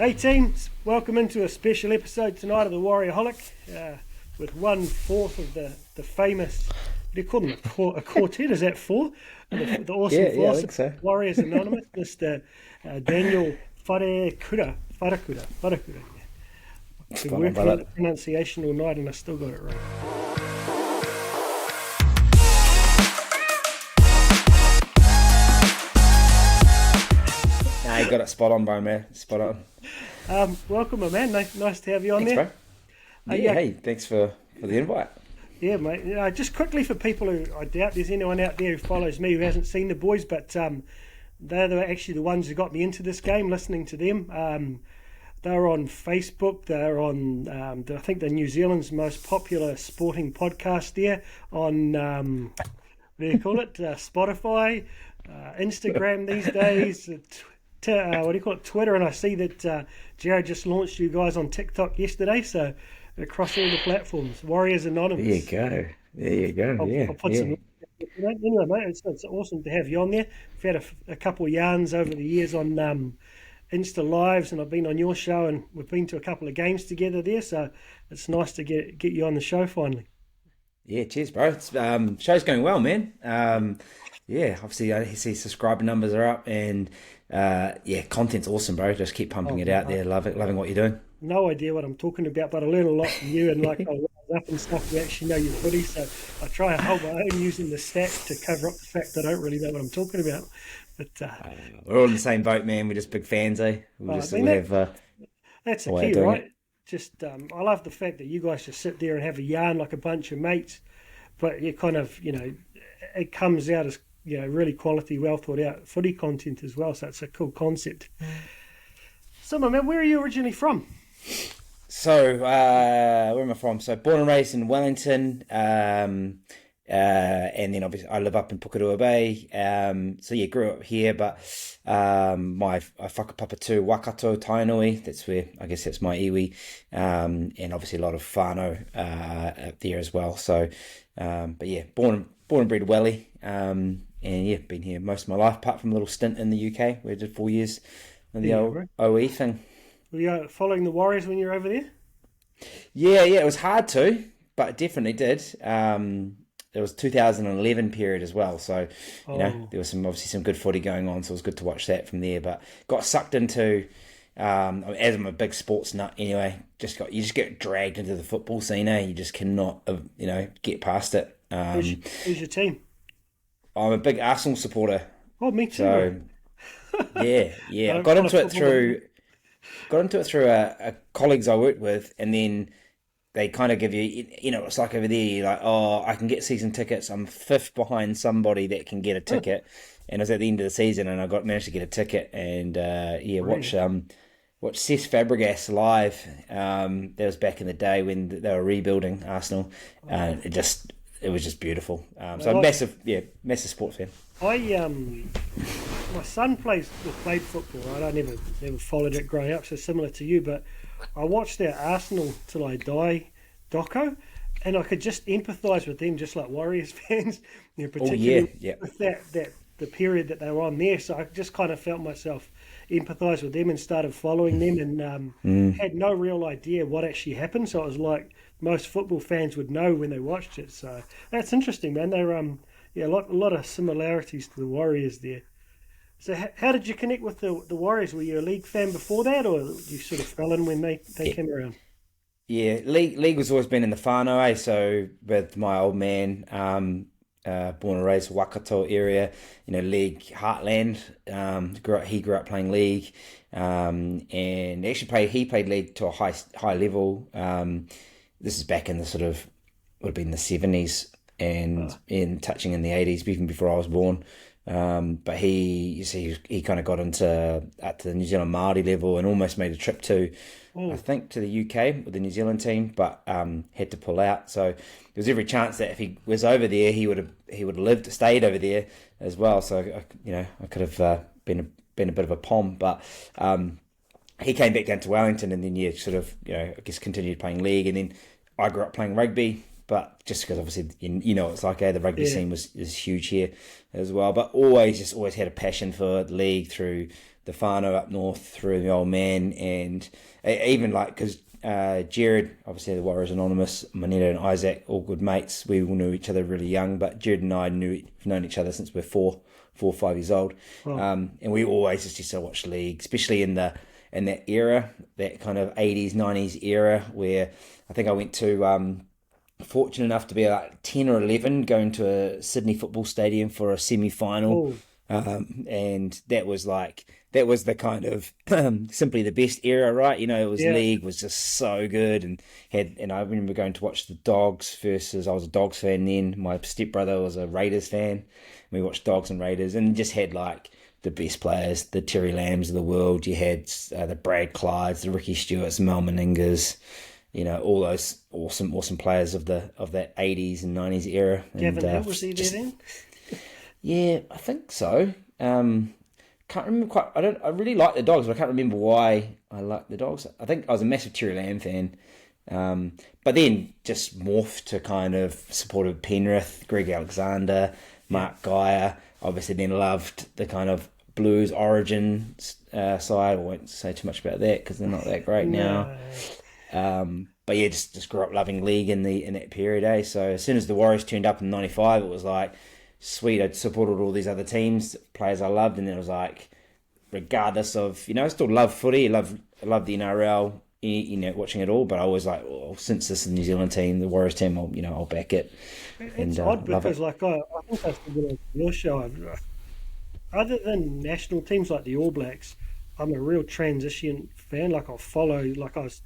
Hey team, welcome into a special episode tonight of the Warriorholic with 1/4 of the famous, what do you call them, a quartet, is that four? The awesome I force think of so. Warriors Anonymous, Mr. Daniel Wharakura. I've been Spot on, working on brother. the pronunciation all night and I still got it right. Nah, you got it spot on, bro, man. Spot on. Welcome, my man. Nice to have you on Thanks, there. bro. Yeah, hey, thanks for the invite. Yeah, mate. Just quickly for people who, I doubt there's anyone out there who follows me who hasn't seen the boys, but they're actually the ones who got me into this game, listening to them. They're on Facebook. They're on, I think, they're New Zealand's most popular sporting podcast there on, what do you call it, Spotify, Instagram these days, what do you call it, Twitter. And I see that Jared just launched you guys on TikTok yesterday, so across all the platforms. Warriors There you Anonymous. go. There you go. I'll Yeah, put yeah. some. Anyway, mate, it's awesome to have you on there. We've had a couple of yarns over the years on Insta Lives, and I've been on your show, and we've been to a couple of games together there. So it's nice to get you on the show finally. Yeah, cheers, bro. It's, show's going well, man. Yeah, obviously I see subscriber numbers are up, and yeah, content's awesome, bro. Just keep pumping Oh, it mate, out there. Loving what you're doing. no idea what I'm talking about, but I learn a lot from you, and like I rise up and stuff. You actually know your footy, so I try and hold my own using the stats to cover up the fact I don't really know what I'm talking about. But We're all in the same boat, man. We're just big fans, eh? We I just mean all have that's the a way of key, doing right? it. Just I love the fact that you guys just sit there and have a yarn like a bunch of mates, but you kind of it comes out as really quality, well thought out footy content as well. So it's a cool concept. So, my man, where are you originally from? So, where am I from? So, born and raised in Wellington, and then obviously I live up in Pukerua Bay. So yeah, grew up here, but my whakapapa tū Waikato Tainui. That's where I guess that's my iwi, and obviously a lot of whānau up there as well. So, but yeah, born and bred Welly, and yeah, been here most of my life, apart from a little stint in the UK where I did 4 years in the Yeah, old right. OE thing. Were you following the Warriors when you were over there? Yeah, it was hard to, but it definitely did. It was 2011 period as well, so Oh, there was obviously some good footy going on, so it was good to watch that from there. But got sucked into, as I'm a big sports nut anyway, you just get dragged into the football scene, eh? You just cannot, get past it. who's your team? I'm a big Arsenal supporter, Oh, me too, bro. so yeah. I I don't follow football. got into it through a colleagues I worked with, and then they kind of give you, it's like over there, you're like, oh, I can get season tickets. I'm fifth behind somebody that can get a ticket. And it was at the end of the season, and I managed to get a ticket, and watch Cesc Fabregas live. That was back in the day when they were rebuilding Arsenal, and it was just beautiful. So Well, massive sports fan. my son played football. Right? I never followed it growing up, so similar to you. But I watched their Arsenal Till I Die doco, and I could just empathise with them, just like Warriors fans, Oh particularly yeah. with that the period that they were on there. So I just kind of felt myself empathise with them and started following them, and had no real idea what actually happened. So it was like most football fans would know when they watched it. So that's interesting, man. They're a lot of similarities to the Warriors there. So how did you connect with the Warriors? Were you a league fan before that, or you sort of fell in when they came around? Yeah, league was always been in the whānau, eh? So with my old man, born and raised Waikato area, league heartland. He grew up playing league, and actually he played league to a high level. This is back in the would have been the 70s and in touching in the 80s, even before I was born. But he kind of got up to the New Zealand Māori level and almost made a trip I think to the UK with the New Zealand team, but had to pull out. So there was every chance that if he was over there, he would have stayed over there as well. So I could have been a bit of a pom, but he came back down to Wellington, and then I guess continued playing league, and then I grew up playing rugby. but just because obviously you know it's like the rugby scene is huge here as well. But always had a passion for the league through the whānau up north, through the old man, and even like because Jared, obviously the Warriors Anonymous, Manetta and Isaac, all good mates. We all knew each other really young, but Jared and I known each other since we're 4 or 5 years old, and we always just used to watch the league, especially in that era, that kind of 80s 90s era, where I think I went to fortunate enough to be like 10 or 11 going to a Sydney football stadium for a semi-final. And that was the kind of simply the best era, right? You know, it was league was just so good, and I remember going to watch the Dogs versus, I was a Dogs fan then. My stepbrother was a Raiders fan. We watched Dogs and Raiders, and just had like the best players, the Terry Lambs of the world. You had the Brad Clydes, the Ricky Stewarts, Mal Meningas, you know, all those awesome players of that 80s and 90s era. Gavin Hill, was he there then? Yeah, I think so. Can't remember quite. I really like the Dogs, but I can't remember why I liked the Dogs. I think I was a massive Terry Lamb fan, but then just morphed to kind of supported Penrith, Greg Alexander, Mark Geyer. Obviously, then loved the kind of Blues origin side. I won't say too much about that because they're not that great now. But yeah, just grew up loving league in that period, eh? So as soon as the Warriors turned up in '95, it was like, sweet, I'd supported all these other teams, players I loved, and then it was like, regardless of, you know, I still love footy, I love the NRL, you know, watching it all, but I was like, well, since this is the New Zealand team, the Warriors team, I'll back it. It's odd because, like, I think I said on your show, other than national teams like the All Blacks, I'm a real transition fan. Like, I'll follow, like, I was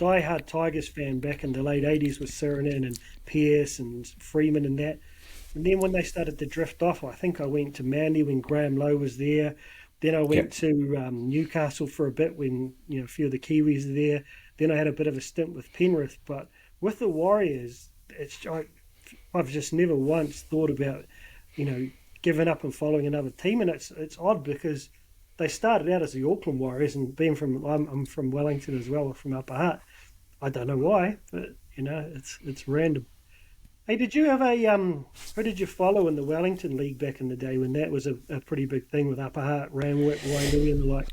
diehard Tigers fan back in the late 80s with Sirinen and Pearce and Freeman and that. And then when they started to drift off, I think I went to Manly when Graham Lowe was there. Then I went to Newcastle for a bit when, you know, a few of the Kiwis are there. Then I had a bit of a stint with Penrith. But with the Warriors, I've just never once thought about, you know, giving up and following another team. And it's odd because they started out as the Auckland Warriors, and being I'm from Wellington as well, from Upper Hutt. I don't know why, but, you know, it's random. Hey, did you have who did you follow in the Wellington League back in the day when that was a pretty big thing with Upper Hutt, Randwick, Wainui and the like?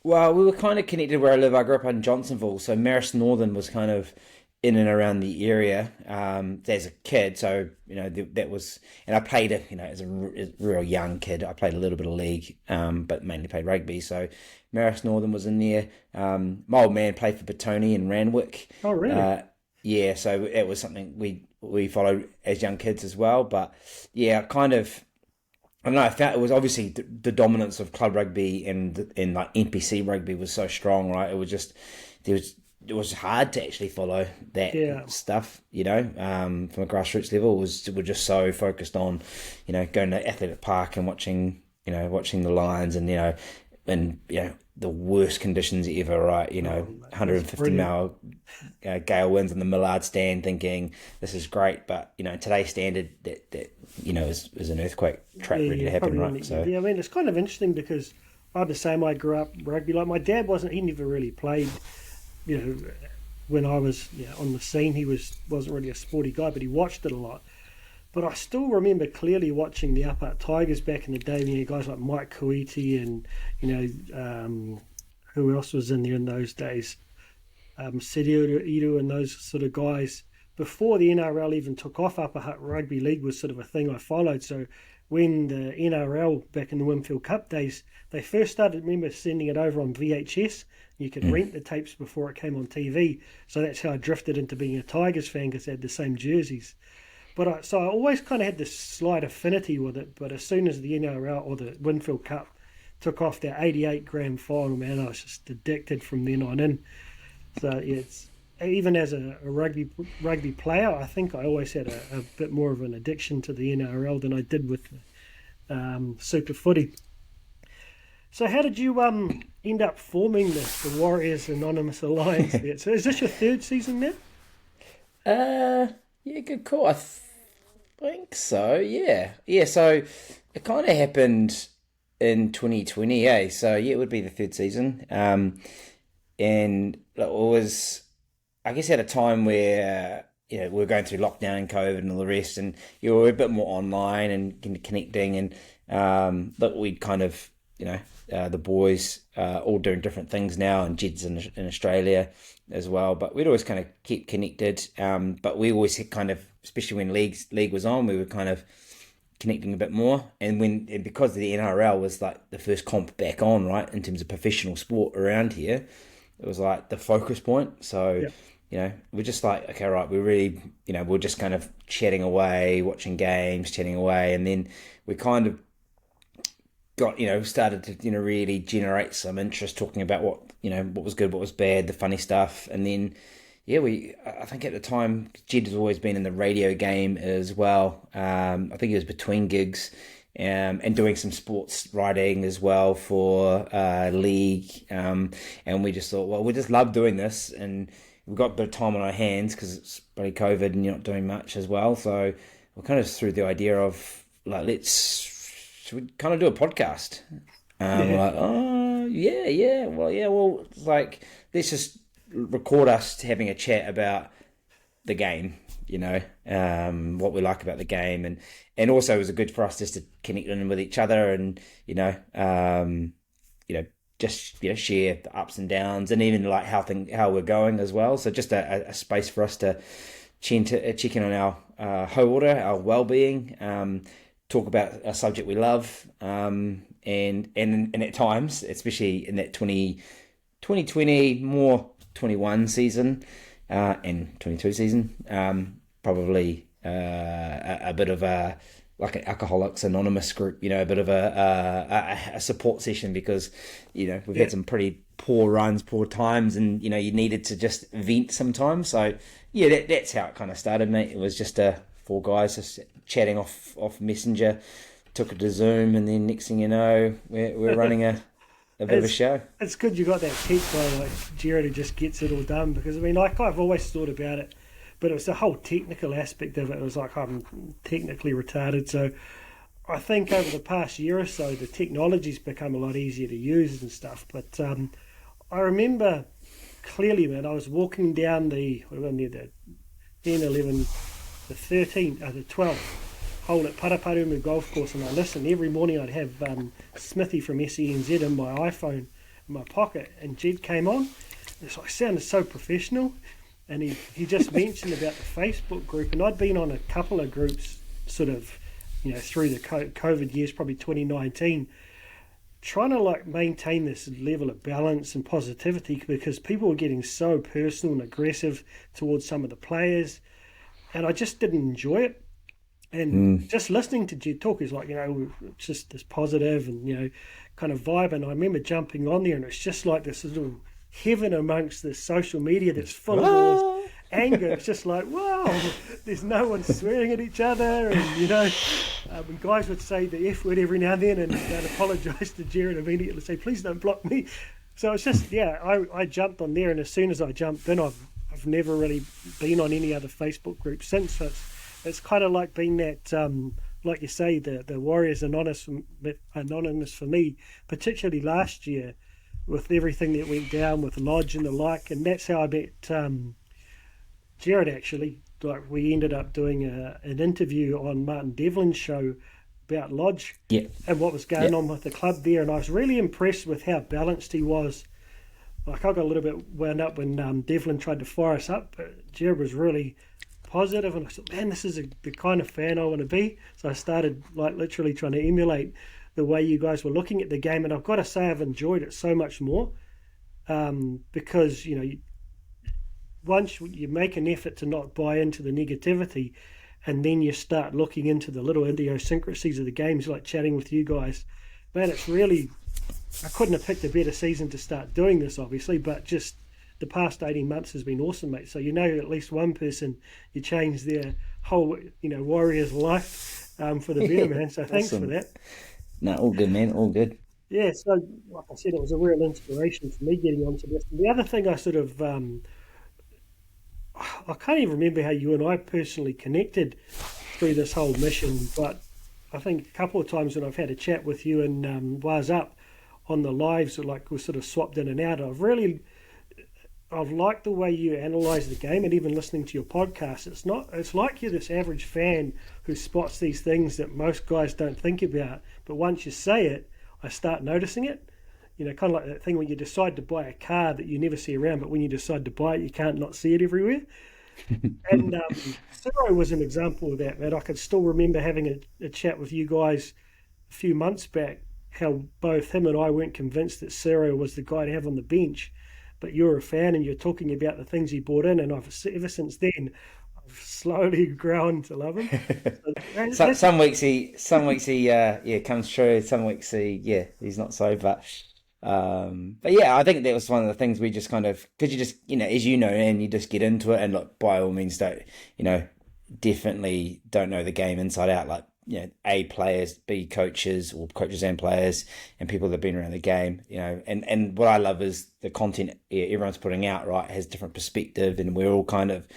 Well, we were kind of connected where I live. I grew up in Johnsonville, so Marist Northern was kind of in and around the area as a kid. So, you know, that was, and I played it, you know, as a real young kid. I played a little bit of league, but mainly played rugby. So Marist Northern was in there. My old man played for Petone and Randwick. Oh, really? Yeah, so it was something we followed as young kids as well. But yeah, kind of, I don't know, I felt it was obviously the dominance of club rugby and like NPC rugby was so strong, right? It was just, it was hard to actually follow that stuff, you know, from a grassroots level. We're just so focused on, you know, going to Athletic Park and watching the Lions and, you know, the worst conditions ever, right? You know, 150 mile gale winds in the Millard stand, thinking this is great, but, you know, today's standard, that you know, is an earthquake trap ready to happen, right? So yeah, I mean, it's kind of interesting because I'm the same. I grew up rugby. Like, my dad he never really played, you know, when I was on the scene. He wasn't really a sporty guy, but he watched it a lot. But I still remember clearly watching the Upper Tigers back in the day. You know, guys like Mike Kuiti and, you know, who else was in there in those days? Sidio Ido and those sort of guys. Before the NRL even took off, Upper Hutt Rugby League was sort of a thing I followed. So when the NRL back in the Winfield Cup days, they first started, remember, sending it over on VHS. You could rent the tapes before it came on TV. So that's how I drifted into being a Tigers fan, because they had the same jerseys. But I always kind of had this slight affinity with it. But as soon as the NRL or the Winfield Cup took off their 88 grand final, man, I was just addicted from then on in. So yeah, it's, even as a rugby player, I think I always had a bit more of an addiction to the NRL than I did with Super Footy. So how did you end up forming the Warriors Anonymous Alliance there? So is this your third season now? Yeah, good call. I think so. Yeah. So it kind of happened in 2020. Eh? So yeah, it would be the third season. And it was, I guess, at a time where we're going through lockdown and COVID and all the rest, and we're a bit more online and connecting, and that we kind of, the boys all doing different things now, and Jed's in Australia as well. But we'd always kind of keep connected. But we always had kind of, especially when league was on, we were kind of connecting a bit more. And because the NRL was like the first comp back on, right, in terms of professional sport around here, it was like the focus point. So, we're just like, okay, right, we're really, we're just kind of chatting away, watching games, chatting away. And then we kind of got, started to, really generate some interest talking about what was good, what was bad, the funny stuff. And then, I think at the time, Jed has always been in the radio game as well. I think he was between gigs and doing some sports writing as well for league. And we just thought, well, we just love doing this, and we've got a bit of time on our hands because it's bloody COVID and you're not doing much as well. So we kind of threw the idea of, like, should we kind of do a podcast? We're like, well, it's like, let's just record us having a chat about the game, what we like about the game, and also it was good for us just to connect in with each other, and just share the ups and downs, and even like how we're going as well. So just a space for us to check in on our order, our well-being, talk about a subject we love, and at times, especially in that 2020 more 21 season and 22 season, probably a bit of a, like an Alcoholics Anonymous group, a bit of a support session, because we've had some pretty poor runs, poor times, and you needed to just vent sometimes. So that's how it kind of started, mate. It was just four guys just chatting off Messenger, took it to Zoom, and then next thing you know, we're running a bit of a show. It's good you got that tech guy like Jared who just gets it all done, because I've always thought about it, but it was the whole technical aspect of it. It was like, I'm technically retarded, so I think over the past year or so the technology's become a lot easier to use and stuff. But I remember clearly, man, I was walking down the 11, the 13, the 12th hole at Paraparumu Golf Course, and I listened every morning. I'd have Smithy from SENZ in my iPhone in my pocket, and Jed came on. It's like, sounded so professional, and he just mentioned about the Facebook group, and I'd been on a couple of groups sort of through the COVID years, probably 2019, trying to like maintain this level of balance and positivity, because people were getting so personal and aggressive towards some of the players, and I just didn't enjoy it. And just listening to Jed talk is like, it's just this positive and, kind of vibe. And I remember jumping on there, and it's just like this little heaven amongst this social media that's full of all this anger. It's just like, wow, there's no one swearing at each other. And, when guys would say the F word every now and then, and they'd apologise to Jared immediately, say, please don't block me. So it's just, I jumped on there, and as soon as I jumped in, I've never really been on any other Facebook group since. So it's kind of like being that, like you say, the Warriors Anonymous for me, particularly last year with everything that went down with Lodge and the like. And that's how I met Jared, actually. Like, we ended up doing an interview on Martin Devlin's show about Lodge and what was going on with the club there. And I was really impressed with how balanced he was. Like, I got a little bit wound up when Devlin tried to fire us up, but Jared was really positive, and I thought, man, this is the kind of fan I want to be. So I started like literally trying to emulate the way you guys were looking at the game, and I've got to say I've enjoyed it so much more, because once you make an effort to not buy into the negativity, and then you start looking into the little idiosyncrasies of the games, like chatting with you guys, man, it's really, I couldn't have picked a better season to start doing this, obviously, but just the past 18 months has been awesome, mate. So at least one person, you changed their whole Warriors life for the better, man. So thanks for that. No, all good, man, all good. Yeah, so like I said, it was a real inspiration for me getting onto this. The other thing I sort of I can't even remember how you and I personally connected through this whole mission, but I think a couple of times when I've had a chat with you and Was Up on the lives, like we sort of swapped in and out, I've liked the way you analyse the game, and even listening to your podcast. It's like you're this average fan who spots these things that most guys don't think about. But once you say it, I start noticing it. You know, kind of like that thing when you decide to buy a car that you never see around, but when you decide to buy it, you can't not see it everywhere. And Ciro was an example of that, man. I could still remember having a chat with you guys a few months back, how both him and I weren't convinced that Ciro was the guy to have on the bench. But you're a fan and you're talking about the things he brought in, and ever since then I've slowly grown to love him. Some weeks he comes true. Some weeks he's not so. But yeah, I think that was one of the things we just kind of, because you just, as you know, and you just get into it, and look, by all means, definitely don't know the game inside out, like. A, players, B, coaches, or coaches and players, and people that have been around the game, and what I love is the content everyone's putting out, right, has different perspective, and we're all kind of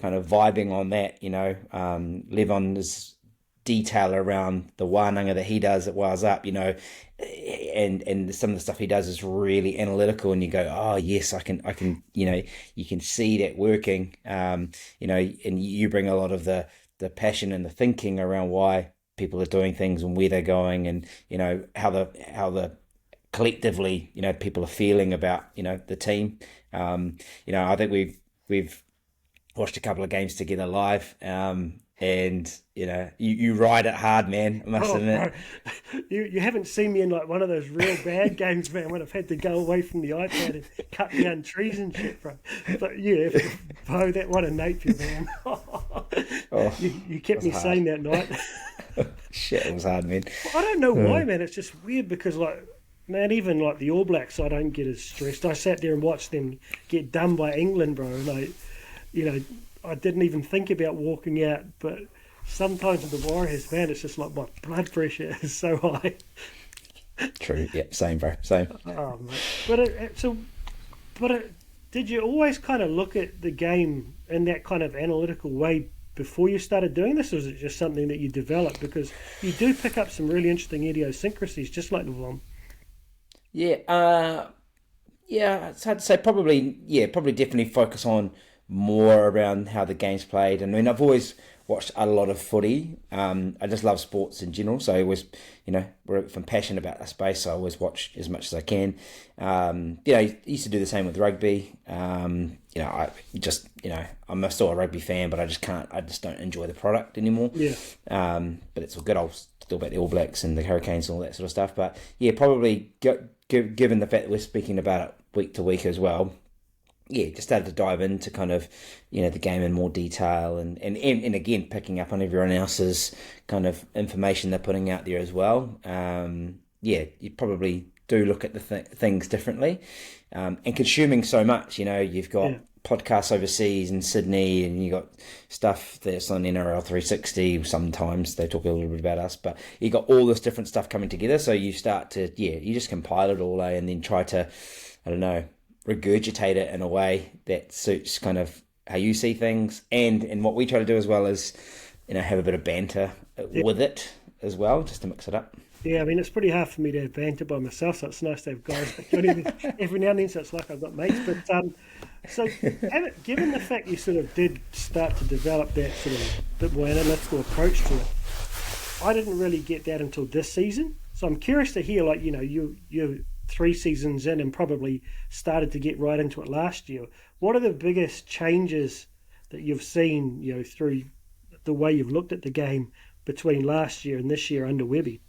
vibing on that, Levon's detail around the wānanga that he does at Wise Up, and some of the stuff he does is really analytical, and you go, oh yes, I can, you can see that working, and you bring a lot of the passion and the thinking around why people are doing things and where they're going, and how the collectively people are feeling about the team. I think we've watched a couple of games together live, and you ride it hard, man, I must admit. Bro. You haven't seen me in like one of those real bad games, man, when I've had to go away from the iPad and cut down trees and shit, bro. But yeah, bro, that one in Napier, man. You kept me sane that night. Shit, it was hard, man. I don't know why, man. It's just weird because, like, man, even like the All Blacks, I don't get as stressed. I sat there and watched them get done by England, bro. Like, I didn't even think about walking out. But sometimes with the Warriors, man, it's just like my blood pressure is so high. True. Yeah. Same, bro. Same. Oh, mate. But did you always kind of look at the game in that kind of analytical way before you started doing this, or was it just something that you developed? Because you do pick up some really interesting idiosyncrasies, just like Levon. Yeah, it's hard to say. Probably definitely focus on more around how the game's played. I mean, I've always watched a lot of footy. I just love sports in general, so I always, from passion about the space, so I always watch as much as I can. I used to do the same with rugby. I just, I'm still a rugby fan, but I just don't enjoy the product anymore. Yeah. But it's all good. I'll still about the All Blacks and the Hurricanes and all that sort of stuff. But yeah, probably given the fact that we're speaking about it week to week as well, yeah, just started to dive into kind of, the game in more detail, and again, picking up on everyone else's kind of information they're putting out there as well. You probably do look at the things differently, and consuming so much. You've got podcasts overseas in Sydney, and you got stuff that's on NRL 360. Sometimes they talk a little bit about us, but you got all this different stuff coming together. So you start to, you just compile it all, and then try to, I don't know, regurgitate it in a way that suits kind of how you see things, and what we try to do as well is, have a bit of banter with it as well, just to mix it up. Yeah, I mean, it's pretty hard for me to have banter by myself, so it's nice to have guys every now and then, so it's like I've got mates. But so given the fact you sort of did start to develop that sort of bit more analytical approach to it, I didn't really get that until this season. So I'm curious to hear, like, you're 3 seasons in and probably started to get right into it last year. What are the biggest changes that you've seen, through the way you've looked at the game between last year and this year under Webby?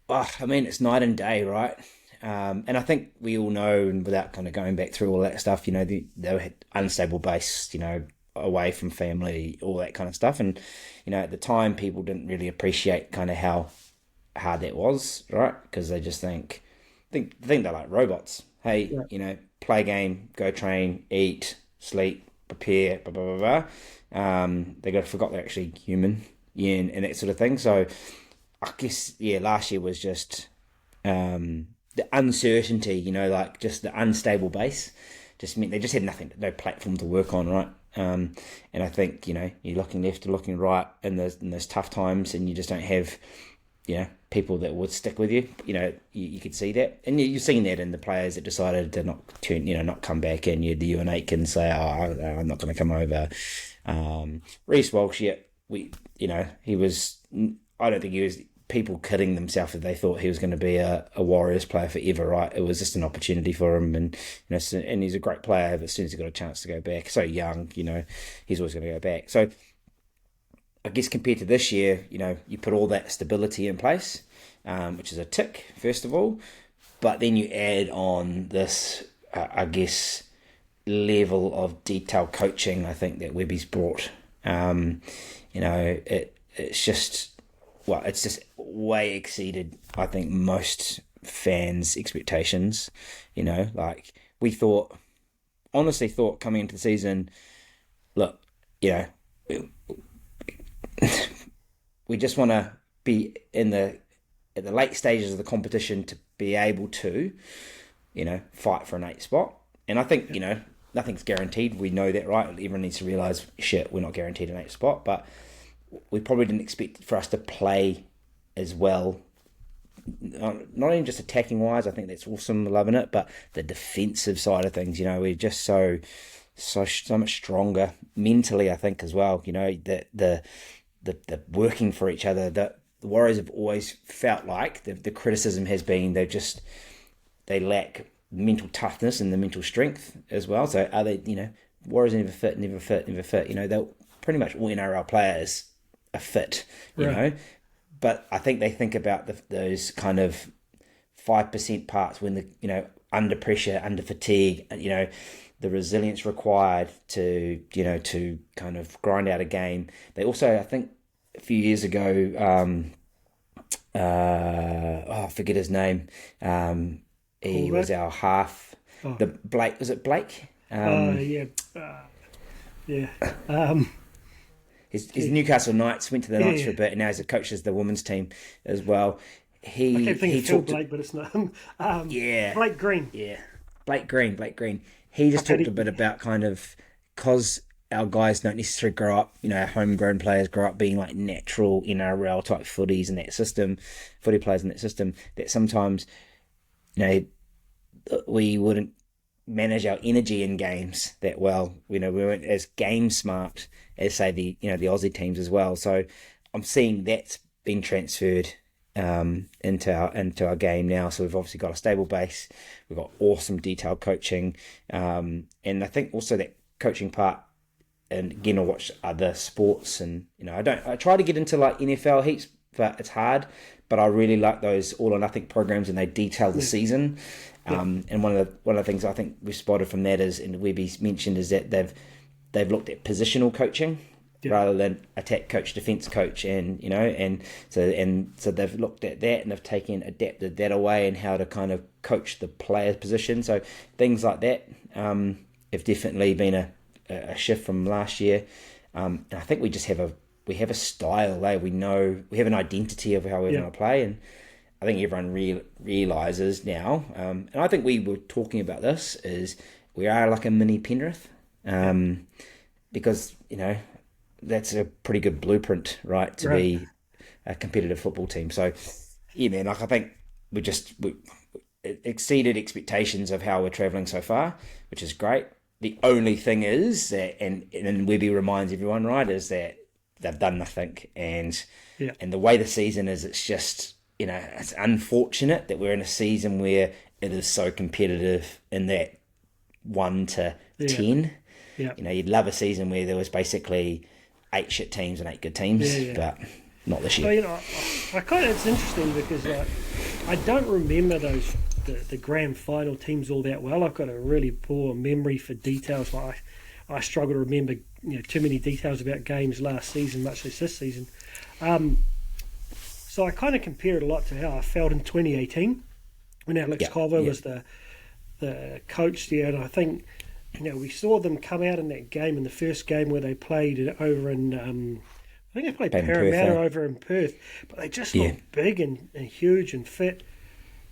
Oh, I mean, it's night and day, right? And I think we all know, and without kind of going back through all that stuff, they had unstable base, away from family, all that kind of stuff. And, at the time, people didn't really appreciate kind of how hard that was, right? Because they just think they're like robots. Hey, play a game, go train, eat, sleep, prepare, blah, blah, blah, blah. They forgot they're actually human, and that sort of thing. So I guess, last year was just the uncertainty, like just the unstable base just meant they just had no platform to work on, right? And I think, you're looking left or looking right in those tough times, and you just don't have people that would stick with you. You could see that, and you've seen that in the players that decided to not come back. And you had the Ewan Aitken say, "Oh, I'm not going to come over." Reece Walsh, he was. I don't think he was. People kidding themselves if they thought he was going to be a Warriors player forever, right? It was just an opportunity for him, and and he's a great player. But as soon as he got a chance to go back, so young, he's always going to go back. So I guess compared to this year, you put all that stability in place, which is a tick, first of all. But then you add on this, level of detailed coaching, I think, that Webby's brought. It's just way exceeded, I think, most fans' expectations. We honestly thought coming into the season, look, we just want to be at the late stages of the competition to be able to, fight for an 8 spot. And I think, nothing's guaranteed. We know that, right? Everyone needs to realise, we're not guaranteed an 8 spot, but we probably didn't expect for us to play as well. Not even just attacking wise, I think that's awesome, loving it, but the defensive side of things, we're just so much stronger mentally, I think, as well. The working for each other. The Warriors have always felt like the criticism has been they lack mental toughness and the mental strength as well. So are they, Warriors never fit. They're pretty much all NRL players are fit, right. But I think they think about those kind of 5% parts when under pressure, under fatigue, the resilience required to kind of grind out a game. They also, I think, a few years ago, I forget his name. He was our half. Oh. Was it Blake? Yeah. His Newcastle Knights, went to the Knights for a bit, and now he's a coach of the women's team as well. I kept thinking Phil Blake, but it's not him. Blake Green. Yeah, Blake Green. He just talked a bit about kind of, because our guys don't necessarily grow up, our homegrown players grow up being like natural NRL type footy players in that system, that sometimes, we wouldn't manage our energy in games that well. We weren't as game smart as, say, the Aussie teams as well. So I'm seeing that's been transferred into our game now. So we've obviously got a stable base. We've got awesome detailed coaching, and I think also that coaching part. And again, I watch other sports, and I try to get into like NFL heaps, but it's hard. But I really like those all or nothing programs, and they detail the season. And one of the things I think we've spotted from that is, and Webby's mentioned, is that they've looked at positional coaching rather than attack coach, defense coach, and so they've looked at that and they've adapted that away and how to kind of coach the player's position. So things like that have definitely been a shift from last year. And I think we just have a style. We know we have an identity of how we're going to play, and I think everyone realizes now. And I think we were talking about this, is we are like a mini Penrith, because that's a pretty good blueprint, right, to be a competitive football team. So yeah, man, like I think we exceeded expectations of how we're travelling so far, which is great. The only thing is that, and Webby reminds everyone, right, is that they've done nothing, and the way the season is, it's just it's unfortunate that we're in a season where it is so competitive in that 1 to 10. Yeah. You'd love a season where there was basically 8 shit teams and 8 good teams, but not this year. Well, it's interesting because I don't remember the grand final teams all that well. I've got a really poor memory for details. I struggle to remember too many details about games last season, much less this season. So I kind of compare it a lot to how I felt in 2018 when Alex Cover was the coach there, and I think we saw them come out in that game, in the first game where they played over in I think they played Parramatta over in Perth, but they just looked big and huge and fit.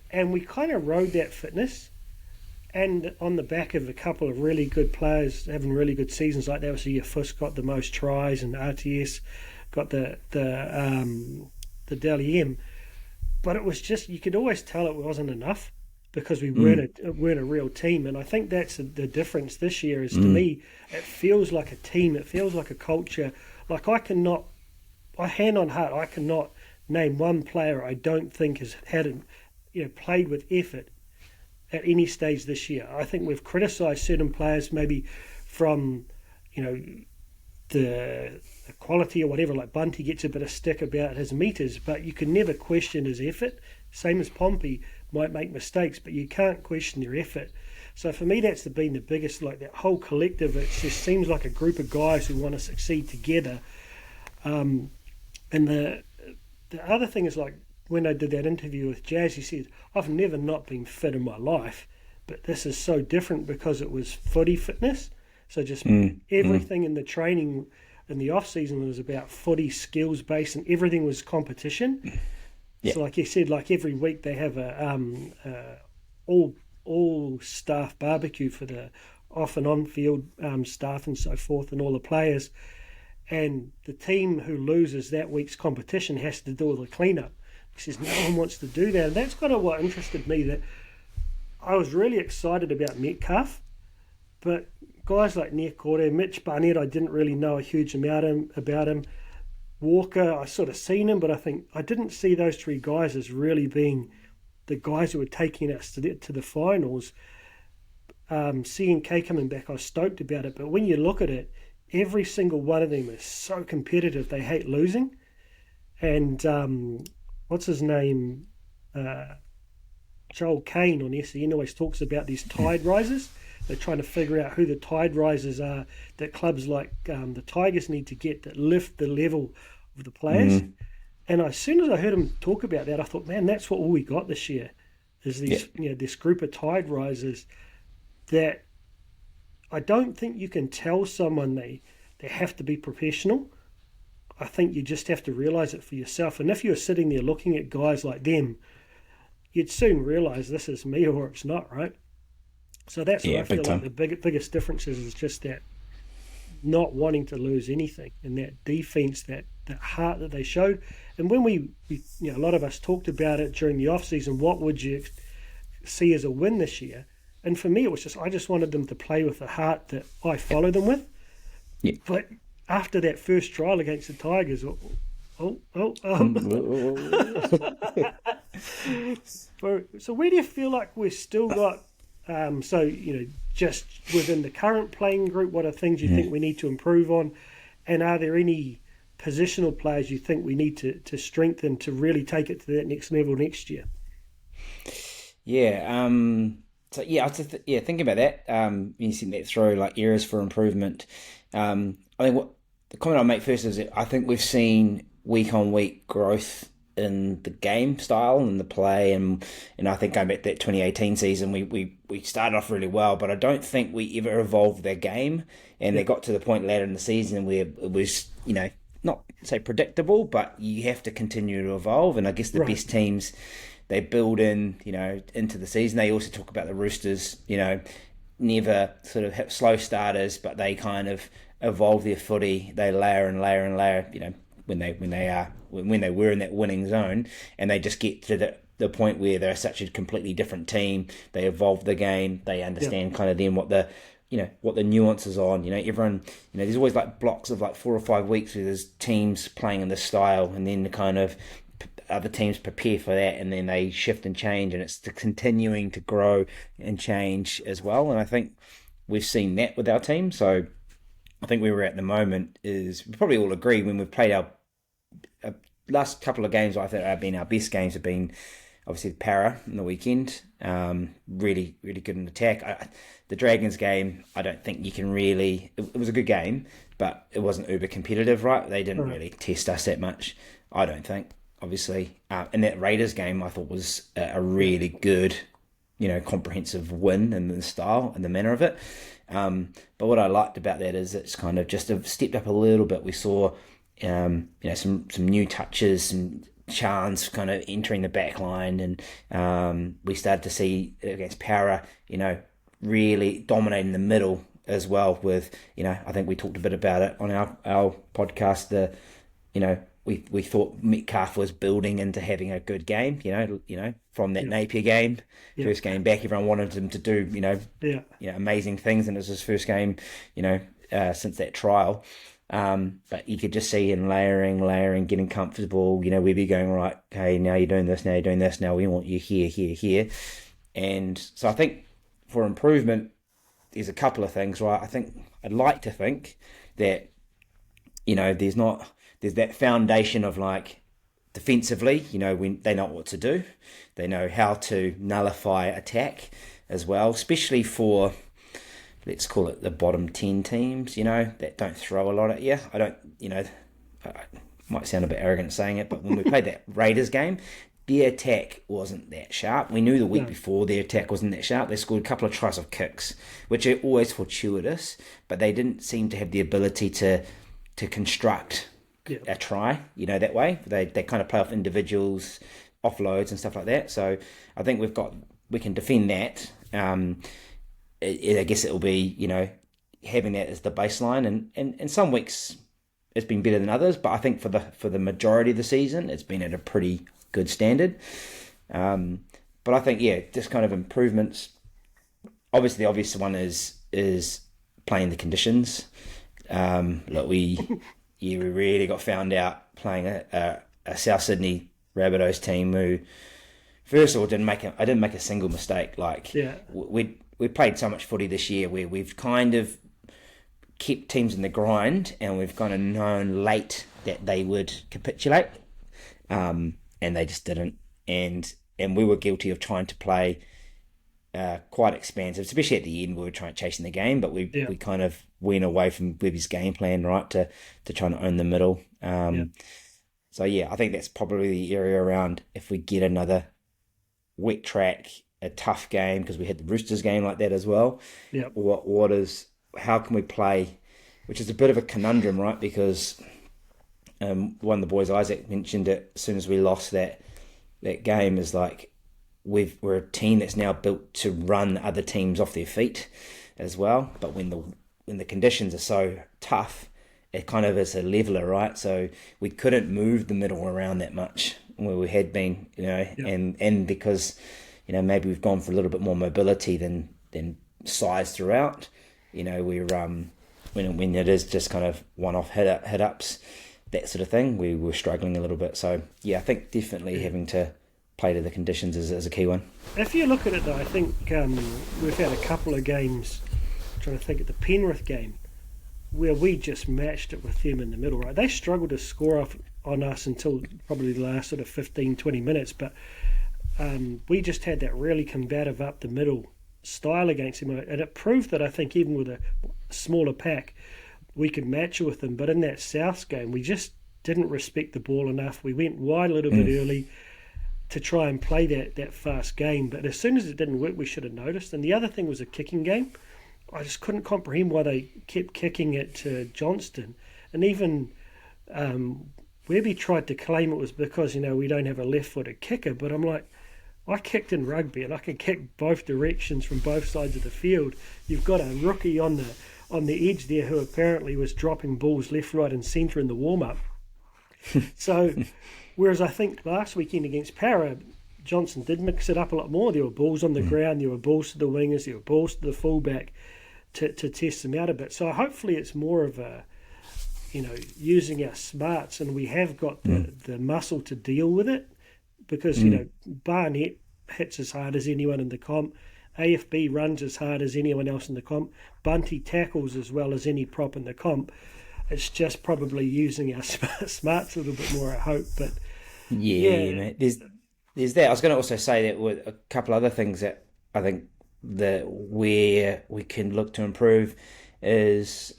And we kind of rode that fitness, and on the back of a couple of really good players having really good seasons, like that was the year Fuss got the most tries and RTS got the Dally M. but it was just, you could always tell it wasn't enough because we weren't a real team. And I think that's the difference this year is, to me, it feels like a team. It feels like a culture. Like hand on heart, I cannot name one player I don't think has played with effort at any stage this year. I think we've criticised certain players maybe from, the quality or whatever, like Bunty gets a bit of stick about his meters, but you can never question his effort. Same as Pompey might make mistakes, but you can't question their effort. So for me, that's been the biggest, like that whole collective, it just seems like a group of guys who want to succeed together. And the other thing is, like, when I did that interview with Jazz, he said, I've never not been fit in my life, but this is so different because it was footy fitness. So just everything in the training in the off-season was about footy skills based, and everything was competition. Yeah. So like you said, like every week they have a all staff barbecue for the off and on field staff and so forth, and all the players. And the team who loses that week's competition has to do all the cleanup. He says no one wants to do that, and that's kind of what interested me. That I was really excited about Metcalf, but guys like Niakore, Mitch Barnett, I didn't really know a huge amount about him. Walker, I sort of seen him, but I think I didn't see those three guys as really being the guys who were taking us to the finals. Seeing K coming back, I was stoked about it. But when you look at it, every single one of them is so competitive. They hate losing. And what's his name? Joel Kane on SEN always talks about these tide risers. They're trying to figure out who the tide risers are that clubs like the Tigers need to get that lift the level of the players. And as soon as I heard him talk about that, I thought, man, that's what all we got this year is these, this group of tide risers that I don't think you can tell someone they have to be professional. I think you just have to realise it for yourself. And if you're sitting there looking at guys like them, you'd soon realise this is me or it's not, right? So that's what I feel like the biggest difference is just that not wanting to lose anything, and that defence, that heart that they showed. And when we a lot of us talked about it during the off-season, what would you see as a win this year? And for me, it was just, I just wanted them to play with the heart that I follow them with. Yeah. But after that first trial against the Tigers, so where do you feel like we've still got, just within the current playing group, what are things you think we need to improve on? And are there any positional players you think we need to strengthen to really take it to that next level next year? Yeah. Thinking about that, you see that through like areas for improvement. I think what the comment I'll make first is that I think we've seen week on week growth in the game style and the play, and I think going back to that 2018 season, we started off really well, but I don't think we ever evolved their game, and they got to the point later in the season where it was, not say predictable, but you have to continue to evolve. And I guess the best teams, they build in, into the season. They also talk about the Roosters, never sort of have slow starters, but they kind of evolve their footy. They layer and layer and layer, when they were in that winning zone, and they just get to the point where they're such a completely different team. They evolve the game. They understand kind of then what the nuances on. Everyone, there's always like blocks of like 4 or 5 weeks where there's teams playing in this style, and then the kind of other teams prepare for that, and then they shift and change, and it's continuing to grow and change as well. And I think we've seen that with our team. So I think where we're at the moment is, we probably all agree, when we've played our last couple of games, I think have been our best games have been obviously the Para in the weekend. Really, really good in attack. The Dragons game, I don't think you can really... It was a good game, but it wasn't uber competitive, right? They didn't really test us that much, I don't think, obviously. And that Raiders game, I thought, was a really good, comprehensive win in the style and the manner of it. But what I liked about that is it's kind of just stepped up a little bit. We saw, some new touches, some chance kind of entering the back line, and we started to see against Para, really dominating the middle as well with, I think we talked a bit about it on our podcast, we thought Metcalf was building into having a good game. From that Napier game, first game back, everyone wanted him to do amazing things, and it was his first game, since that trial. But you could just see him layering, getting comfortable. We'd be going, right, okay, now you're doing this, now we want you here. And so I think for improvement, there's a couple of things, right? I think I'd like to think that, there's that foundation of like defensively, when they know what to do, they know how to nullify attack as well, especially for, let's call it the bottom 10 teams, that don't throw a lot at you. I don't, I might sound a bit arrogant saying it, but when we played that Raiders game, their attack wasn't that sharp. We knew the week before their attack wasn't that sharp. They scored a couple of tries of kicks, which are always fortuitous, but they didn't seem to have the ability to construct a try, that way. They kind of play off individuals, offloads and stuff like that. So I think we can defend that. I guess it'll be, having that as the baseline, and some weeks it's been better than others, but I think for the majority of the season it's been at a pretty good standard. But I think just kind of improvements. Obviously, the obvious one is playing the conditions. Look, we really got found out playing a South Sydney Rabbitohs team who, first of all, I didn't make a single mistake. We played so much footy this year where we've kind of kept teams in the grind, and we've kind of known late that they would capitulate, and they just didn't. And we were guilty of trying to play quite expansive, especially at the end. We were chasing the game, but we kind of went away from Webby's game plan, right, to trying to own the middle. So I think that's probably the area around if we get another wet track, a tough game, because we had the Roosters game like that as well. How can we play, which is a bit of a conundrum, right? Because one of the boys, Isaac, mentioned it as soon as we lost that game, is like we're a team that's now built to run other teams off their feet as well. But when the conditions are so tough, it kind of is a leveler, right? So we couldn't move the middle around that much where we had been, and because maybe we've gone for a little bit more mobility than size throughout. We're when it is just kind of one-off hit ups, that sort of thing, we were struggling a little bit. So I think definitely having to play to the conditions is a key one. If you look at it though, I think we've had a couple of games. I'm trying to think of the Penrith game where we just matched it with them in the middle. Right, they struggled to score off on us until probably the last sort of 15-20 minutes, but we just had that really combative up the middle style against him, and it proved that I think even with a smaller pack we could match it with them. But in that Souths game we just didn't respect the ball enough. We went wide a little bit early to try and play that fast game, but as soon as it didn't work we should have noticed. And the other thing was a kicking game. I just couldn't comprehend why they kept kicking it to Johnston, and even Webby tried to claim it was because we don't have a left-footed kicker, but I'm like, I kicked in rugby and I can kick both directions from both sides of the field. You've got a rookie on the edge there who apparently was dropping balls left, right and centre in the warm-up. So, whereas I think last weekend against Para, Johnson did mix it up a lot more. There were balls on the ground, there were balls to the wingers, there were balls to the fullback to test them out a bit. So hopefully it's more of a, using our smarts, and we have got the muscle to deal with it. Because, Barnett hits as hard as anyone in the comp. AFB runs as hard as anyone else in the comp. Bunty tackles as well as any prop in the comp. It's just probably using our smarts a little bit more, I hope. But mate. There's that. I was going to also say that with a couple other things that I think that where we can look to improve is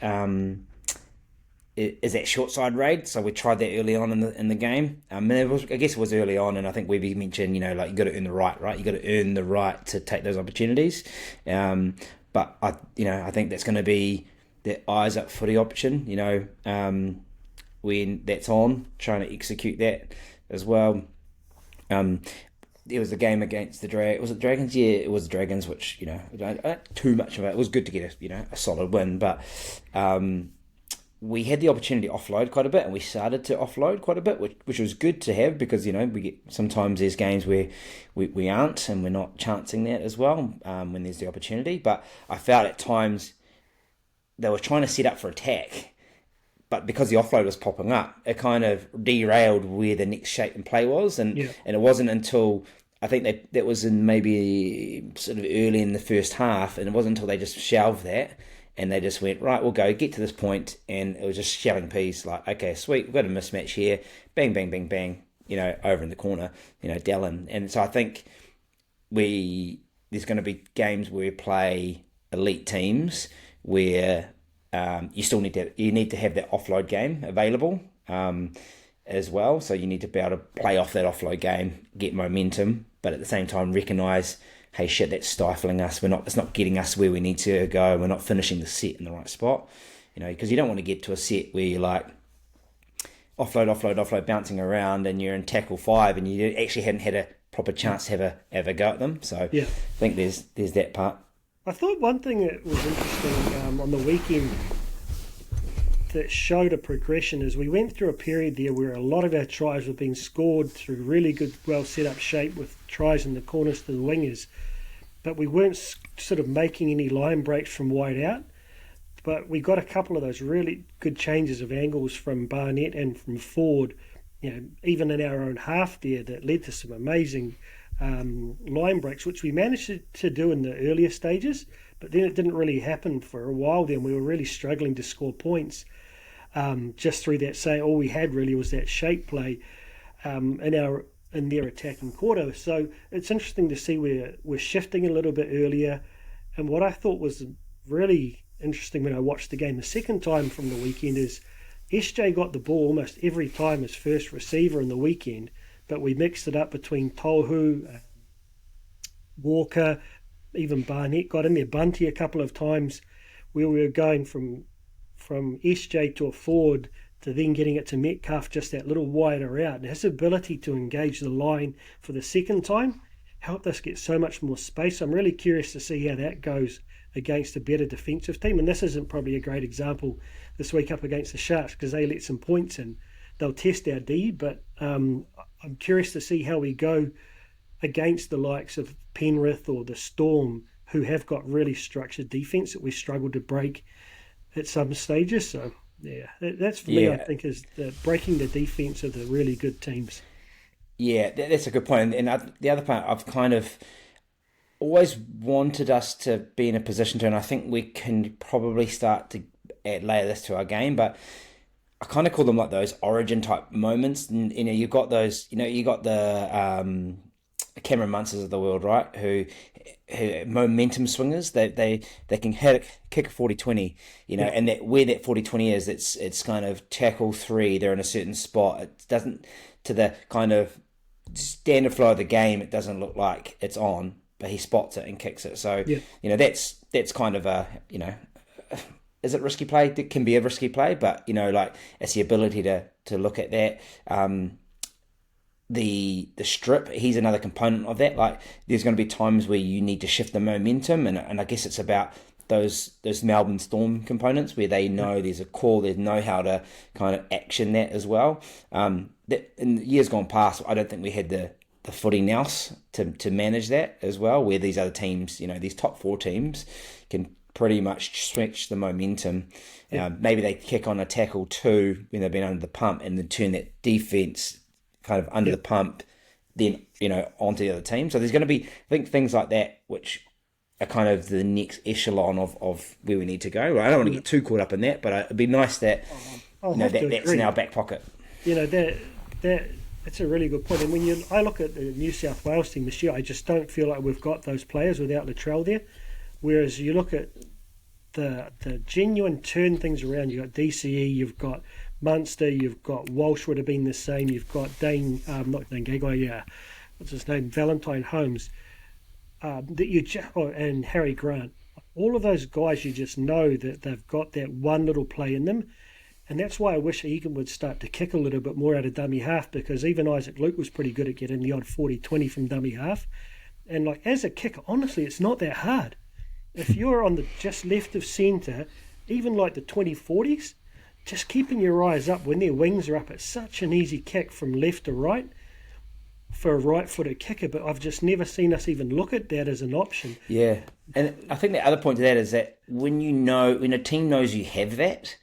that short side raid. So we tried that early on in the game. I guess it was early on, and I think we mentioned, you got to earn the right? You got to earn the right to take those opportunities. But I think that's going to be the eyes up footy option. When that's on, trying to execute that as well. There was a game against the Was it Dragons? Yeah, it was the Dragons, which I don't too much of it. It was good to get a solid win, but. we had the opportunity to offload quite a bit, and we started to offload quite a bit, which was good to have, because we get, sometimes there's games where we aren't, and we're not chancing that as well, when there's the opportunity. But I felt at times they were trying to set up for attack, but because the offload was popping up, it kind of derailed where the next shape and play was, and it wasn't until I think that was in maybe sort of early in the first half, and it wasn't until they just shelved that. And they just went, right, we'll go, get to this point, and it was just shelling peas, like, okay, sweet, we've got a mismatch here, bang, bang, bang, bang, over in the corner, Dallin. And so I think there's going to be games where we play elite teams where you need to have that offload game available as well. So you need to be able to play off that offload game, get momentum, but at the same time recognise, hey, shit, that's stifling us. It's not getting us where we need to go. We're not finishing the set in the right spot, because you don't want to get to a set where you're like offload, bouncing around, and you're in tackle 5, and you actually hadn't had a proper chance to have a go at them. So I think there's that part. I thought one thing that was interesting on the weekend that showed a progression is we went through a period there where a lot of our tries were being scored through really good, well set up shape with tries in the corners to the wingers, but we weren't sort of making any line breaks from wide out. But we got a couple of those really good changes of angles from Barnett and from Ford, even in our own half there, that led to some amazing line breaks, which we managed to do in the earlier stages, but then it didn't really happen for a while. Then we were really struggling to score points just through that. Say all we had really was that shape play in their attacking quarter. So it's interesting to see we're shifting a little bit earlier. And what I thought was really interesting when I watched the game the second time from the weekend is SJ got the ball almost every time as first receiver in the weekend, but we mixed it up between Tohu, Walker, even Barnett got in there, Bunty a couple of times, where we were going from SJ to a forward to then getting it to Metcalf just that little wider out. And his ability to engage the line for the second time helped us get so much more space. I'm really curious to see how that goes against a better defensive team. And this isn't probably a great example this week up against the Sharks because they let some points in. They'll test our D, but I'm curious to see how we go against the likes of Penrith or the Storm, who have got really structured defence that we struggled to break at some stages. So, yeah, that's for me, I think, is breaking the defence of the really good teams. Yeah, that's a good point. And the other part, I've kind of always wanted us to be in a position to, and I think we can probably start to layer this to our game, but I kind of call them like those origin type moments. And, you've got those, you got the Cameron Munsters of the world, right? Who momentum swingers, they can kick a 40-20, and that where that 40-20 is, it's kind of tackle 3, they're in a certain spot. It doesn't, to the kind of standard flow of the game, it doesn't look like it's on, but he spots it and kicks it. So, that's kind of a, is it risky play? It can be a risky play, but, it's the ability to look at that. The strip, he's another component of that. Like, there's going to be times where you need to shift the momentum, and I guess it's about those Melbourne Storm components where they know there's a call, they know how to kind of action that as well. That in years gone past, I don't think we had the footy nous to manage that as well, where these other teams, these top 4 teams can pretty much stretch the momentum. Maybe they kick on a tackle 2 when they've been under the pump and then turn that defence kind of under the pump, then, onto the other team. So there's going to be, I think, things like that, which are kind of the next echelon of where we need to go. I don't want to get too caught up in that, but it'd be nice that, that's in our back pocket. That's a really good point. And when I look at the New South Wales team this year, I just don't feel like we've got those players without Latrell there. Whereas you look at the genuine turn things around, you've got DCE, you've got Munster, you've got Walsh would have been the same, you've got not Dane Gagai, what's his name, Valentine Holmes, and Harry Grant. All of those guys, you just know that they've got that one little play in them. And that's why I wish Egan would start to kick a little bit more out of dummy half, because even Isaac Luke was pretty good at getting the odd 40-20 from dummy half. And like as a kicker, honestly, it's not that hard. If you're on the just left of centre, even like the 20-40s, just keeping your eyes up when their wings are up. It's such an easy kick from left to right for a right-footed kicker, but I've just never seen us even look at that as an option. Yeah, and I think the other point to that is that when a team knows you have that,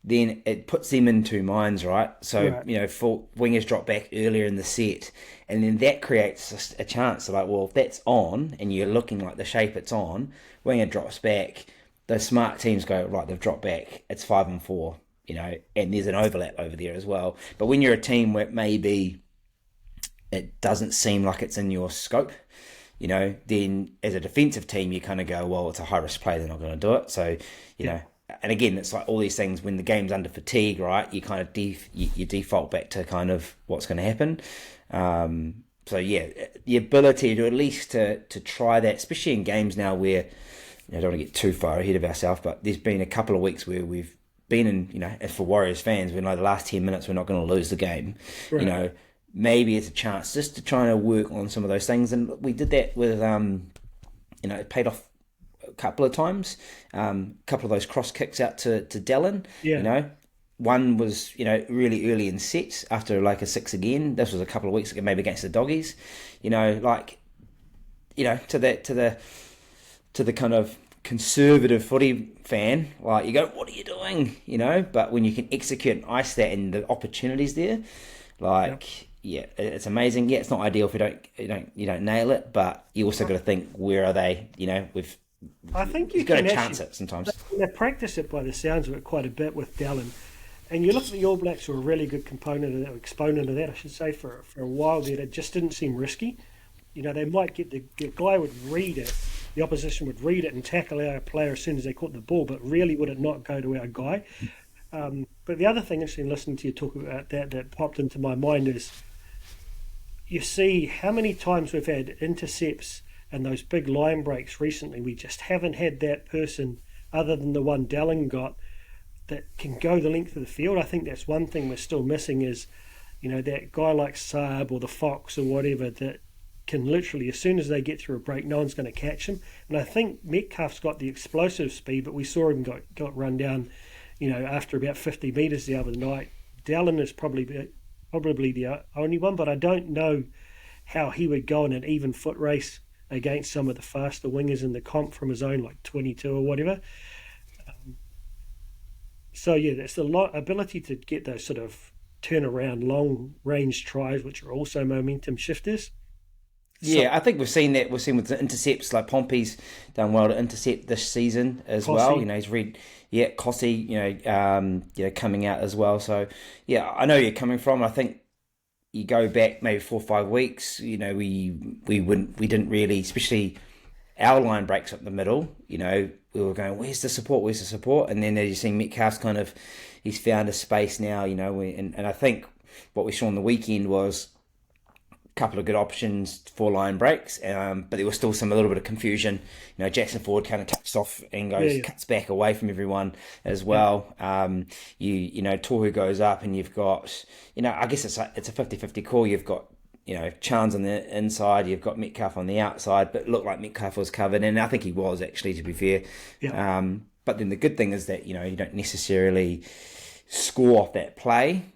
then it puts them in two minds, right? So, Right. for wingers drop back earlier in the set, and then that creates a chance. Like, well, if that's on, and you're looking like the shape it's on, winger drops back, those smart teams go, right, they've dropped back, it's 5-4, and there's an overlap over there as well. But when you're a team where maybe it doesn't seem like it's in your scope, then as a defensive team, you kind of go, well, it's a high risk play, they're not going to do it. So, and again, it's like all these things when the game's under fatigue, right? You kind of you default back to kind of what's going to happen. So yeah, the ability to at least to try that, especially in games now where I don't want to get too far ahead of ourselves, but there's been a couple of weeks where we've been in, as for Warriors fans, we know the last 10 minutes we're not going to lose the game. Right. Maybe it's a chance just to try to work on some of those things, and we did that with it paid off a couple of times. A couple of those cross kicks out to Dallin. Yeah. One was really early in sets after like a 6 again. This was a couple of weeks ago, maybe against the Doggies. To the kind of conservative footy fan, like you go, what are you doing? But when you can execute and ice that and the opportunities there, like. Yeah, it's amazing. Yeah, it's not ideal if you don't nail it, but you also got to think, where are they? I think you've got to chance it sometimes. They practice it by the sounds of it quite a bit with Dallin. And you look at the All Blacks, were a really good exponent of that, I should say, for a while there. It just didn't seem risky. They might get the guy would read it, the opposition would read it and tackle our player as soon as they caught the ball, but really would it not go to our guy? But the other thing, actually, listening to you talk about that popped into my mind is, you see how many times we've had intercepts and those big line breaks recently. We just haven't had that person, other than the one Dallin got, that can go the length of the field. I think that's one thing we're still missing is, that guy like Saab or the Fox or whatever that can literally, as soon as they get through a break, no one's going to catch him. And I think Metcalf's got the explosive speed, but we saw him got run down, after about 50 metres the other night. Dallin is probably the only one, but I don't know how he would go in an even foot race against some of the faster wingers in the comp from his own, like 22 or whatever. So yeah, that's the ability to get those sort of turnaround long range tries, which are also momentum shifters. Yeah, I think we've seen that. We've seen with the intercepts, like Pompey's done well to intercept this season as well. He's read, Cossey, coming out as well. So, yeah, I know where you're coming from. I think you go back maybe 4 or 5 weeks. We didn't really, especially our line breaks up the middle. We were going, where's the support? Where's the support? And then as you see Metcalf's he's found a space now. And I think what we saw on the weekend was couple of good options for line breaks, but there was still a little bit of confusion. Jackson Ford kind of cuts off and cuts back away from everyone as well. Tohu goes up, and you've got, I guess it's a 50-50 call. You've got, Chance on the inside, you've got Metcalf on the outside, but it looked like Metcalf was covered, and I think he was actually, to be fair. Yeah. But then the good thing is that, you don't necessarily score off that play.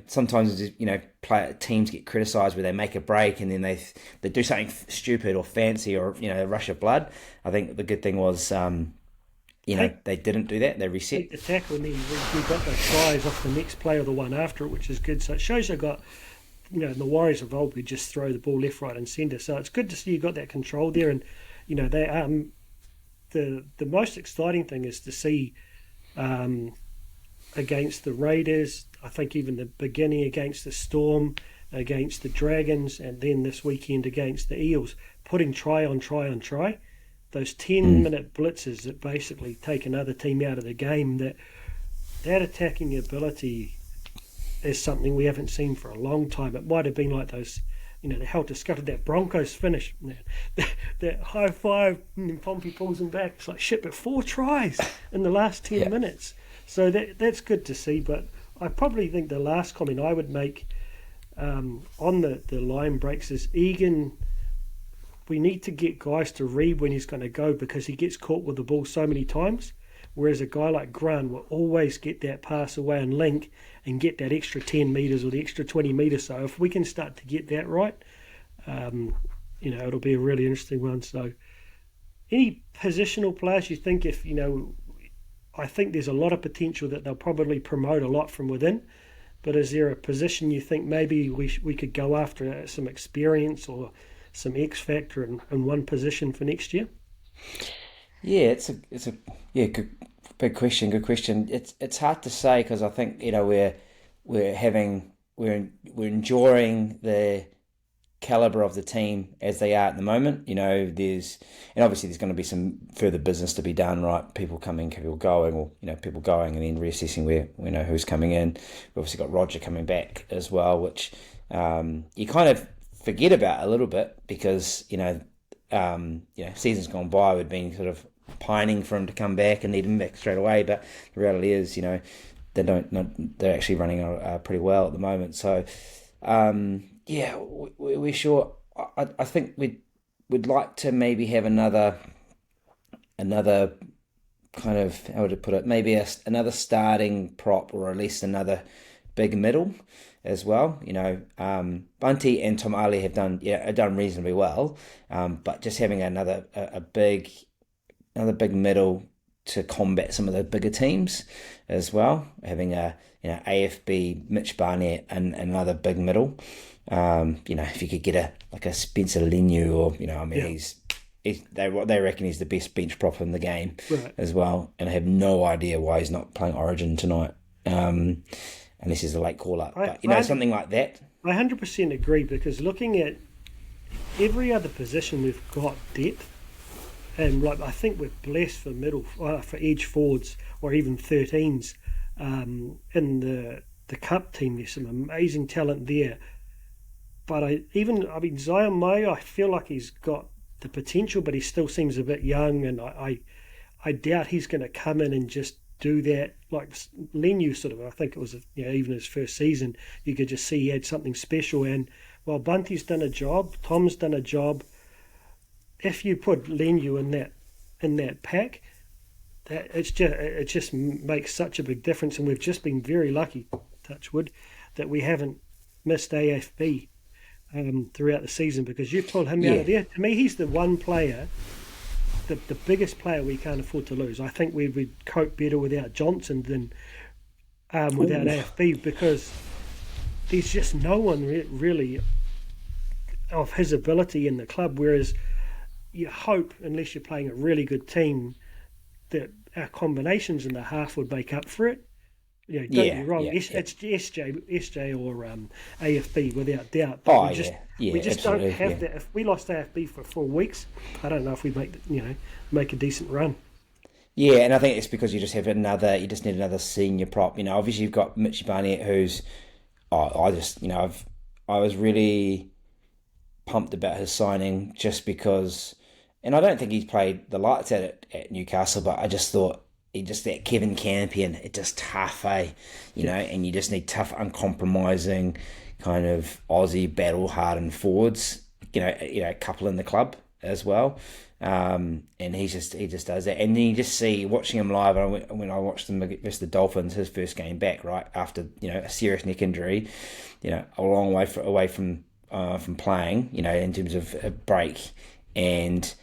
Sometimes teams get criticised where they make a break and then they do something stupid or fancy or a rush of blood. I think the good thing was they didn't do that. They reset the tackle, and then we got those tries off the next play or the one after it, which is good. So it shows you got, the Warriors of old, we just throw the ball left, right, and centre. So it's good to see you got that control there. And they the most exciting thing is to see against the Raiders. I think even the beginning against the Storm, against the Dragons, and then this weekend against the Eels, putting try on try on try. Those 10-minute blitzes that basically take another team out of the game, that attacking ability is something we haven't seen for a long time. It might have been like those, the helter-skelter, that Broncos finish, that high five, and Pompey pulls them back. It's like, shit, but 4 tries in the last 10 minutes. So that's good to see, but I probably think the last comment I would make on the line breaks is Egan, we need to get guys to read when he's going to go, because he gets caught with the ball so many times. whereas a guy like Grant will always get that pass away and link and get that extra 10 metres or the extra 20 metres. So if we can start to get that right, it'll be a really interesting one. So any positional players you think, I think there's a lot of potential that they'll probably promote a lot from within, but is there a position you think maybe we could go after some experience or some X factor in one position for next year? Yeah, it's a good big question. Good question. It's hard to say because I think we're enjoying the caliber of the team as they are at the moment. Obviously there's going to be some further business to be done, right? People coming, people going, or people going and then reassessing where who's coming in. We've obviously got Roger coming back as well, which you kind of forget about a little bit because seasons gone by we've been sort of pining for him to come back and need him back straight away, but the reality is they're actually running pretty well at the moment. So we're sure. I think we'd like to maybe have another kind of, how would I put it, maybe another starting prop or at least another big middle as well. Bunty and Tom Ali have done reasonably well, but just having another big middle to combat some of the bigger teams as well. Having AFB, Mitch Barnett, and another big middle. If you could get a Spencer Leniu or they reckon he's the best bench prop in the game, right, as well. And I have no idea why he's not playing Origin tonight. Unless he's a late call-up. But, something like that. I 100% agree, because looking at every other position we've got depth, and I think we're blessed for edge forwards or even 13s in the Cup team. There's some amazing talent there. But Zion May, I feel like he's got the potential, but he still seems a bit young, and I doubt he's going to come in and just do that. Like Lenu sort of, I think it was even his first season, you could just see he had something special. And while Bunty's done a job, Tom's done a job, if you put Lenu in that pack, it just makes such a big difference. And we've just been very lucky, touch wood, that we haven't missed AFB throughout the season, because you've pulled him out of there. To me, he's the one player, the biggest player we can't afford to lose. I think we would cope better without Johnson than without AFB, because there's just no one really of his ability in the club, whereas you hope, unless you're playing a really good team, that our combinations in the half would make up for it. Don't be wrong. It's SJ or AFB without doubt. But we just don't have that. If we lost AFB for 4 weeks, I don't know if we'd make a decent run. Yeah, and I think it's because you just need another senior prop. Obviously you've got Mitchy Barnett, who's I was really pumped about his signing, just because, and I don't think he's played the lights at Newcastle, but I just thought that Kevin Campion, it just tough, and you just need tough, uncompromising kind of Aussie battle-hardened forwards, a couple in the club as well, and he just does that. And then you just see, watching him live, when I watched him against the Dolphins, his first game back, right after a serious neck injury, a long way away from playing, in terms of a break, and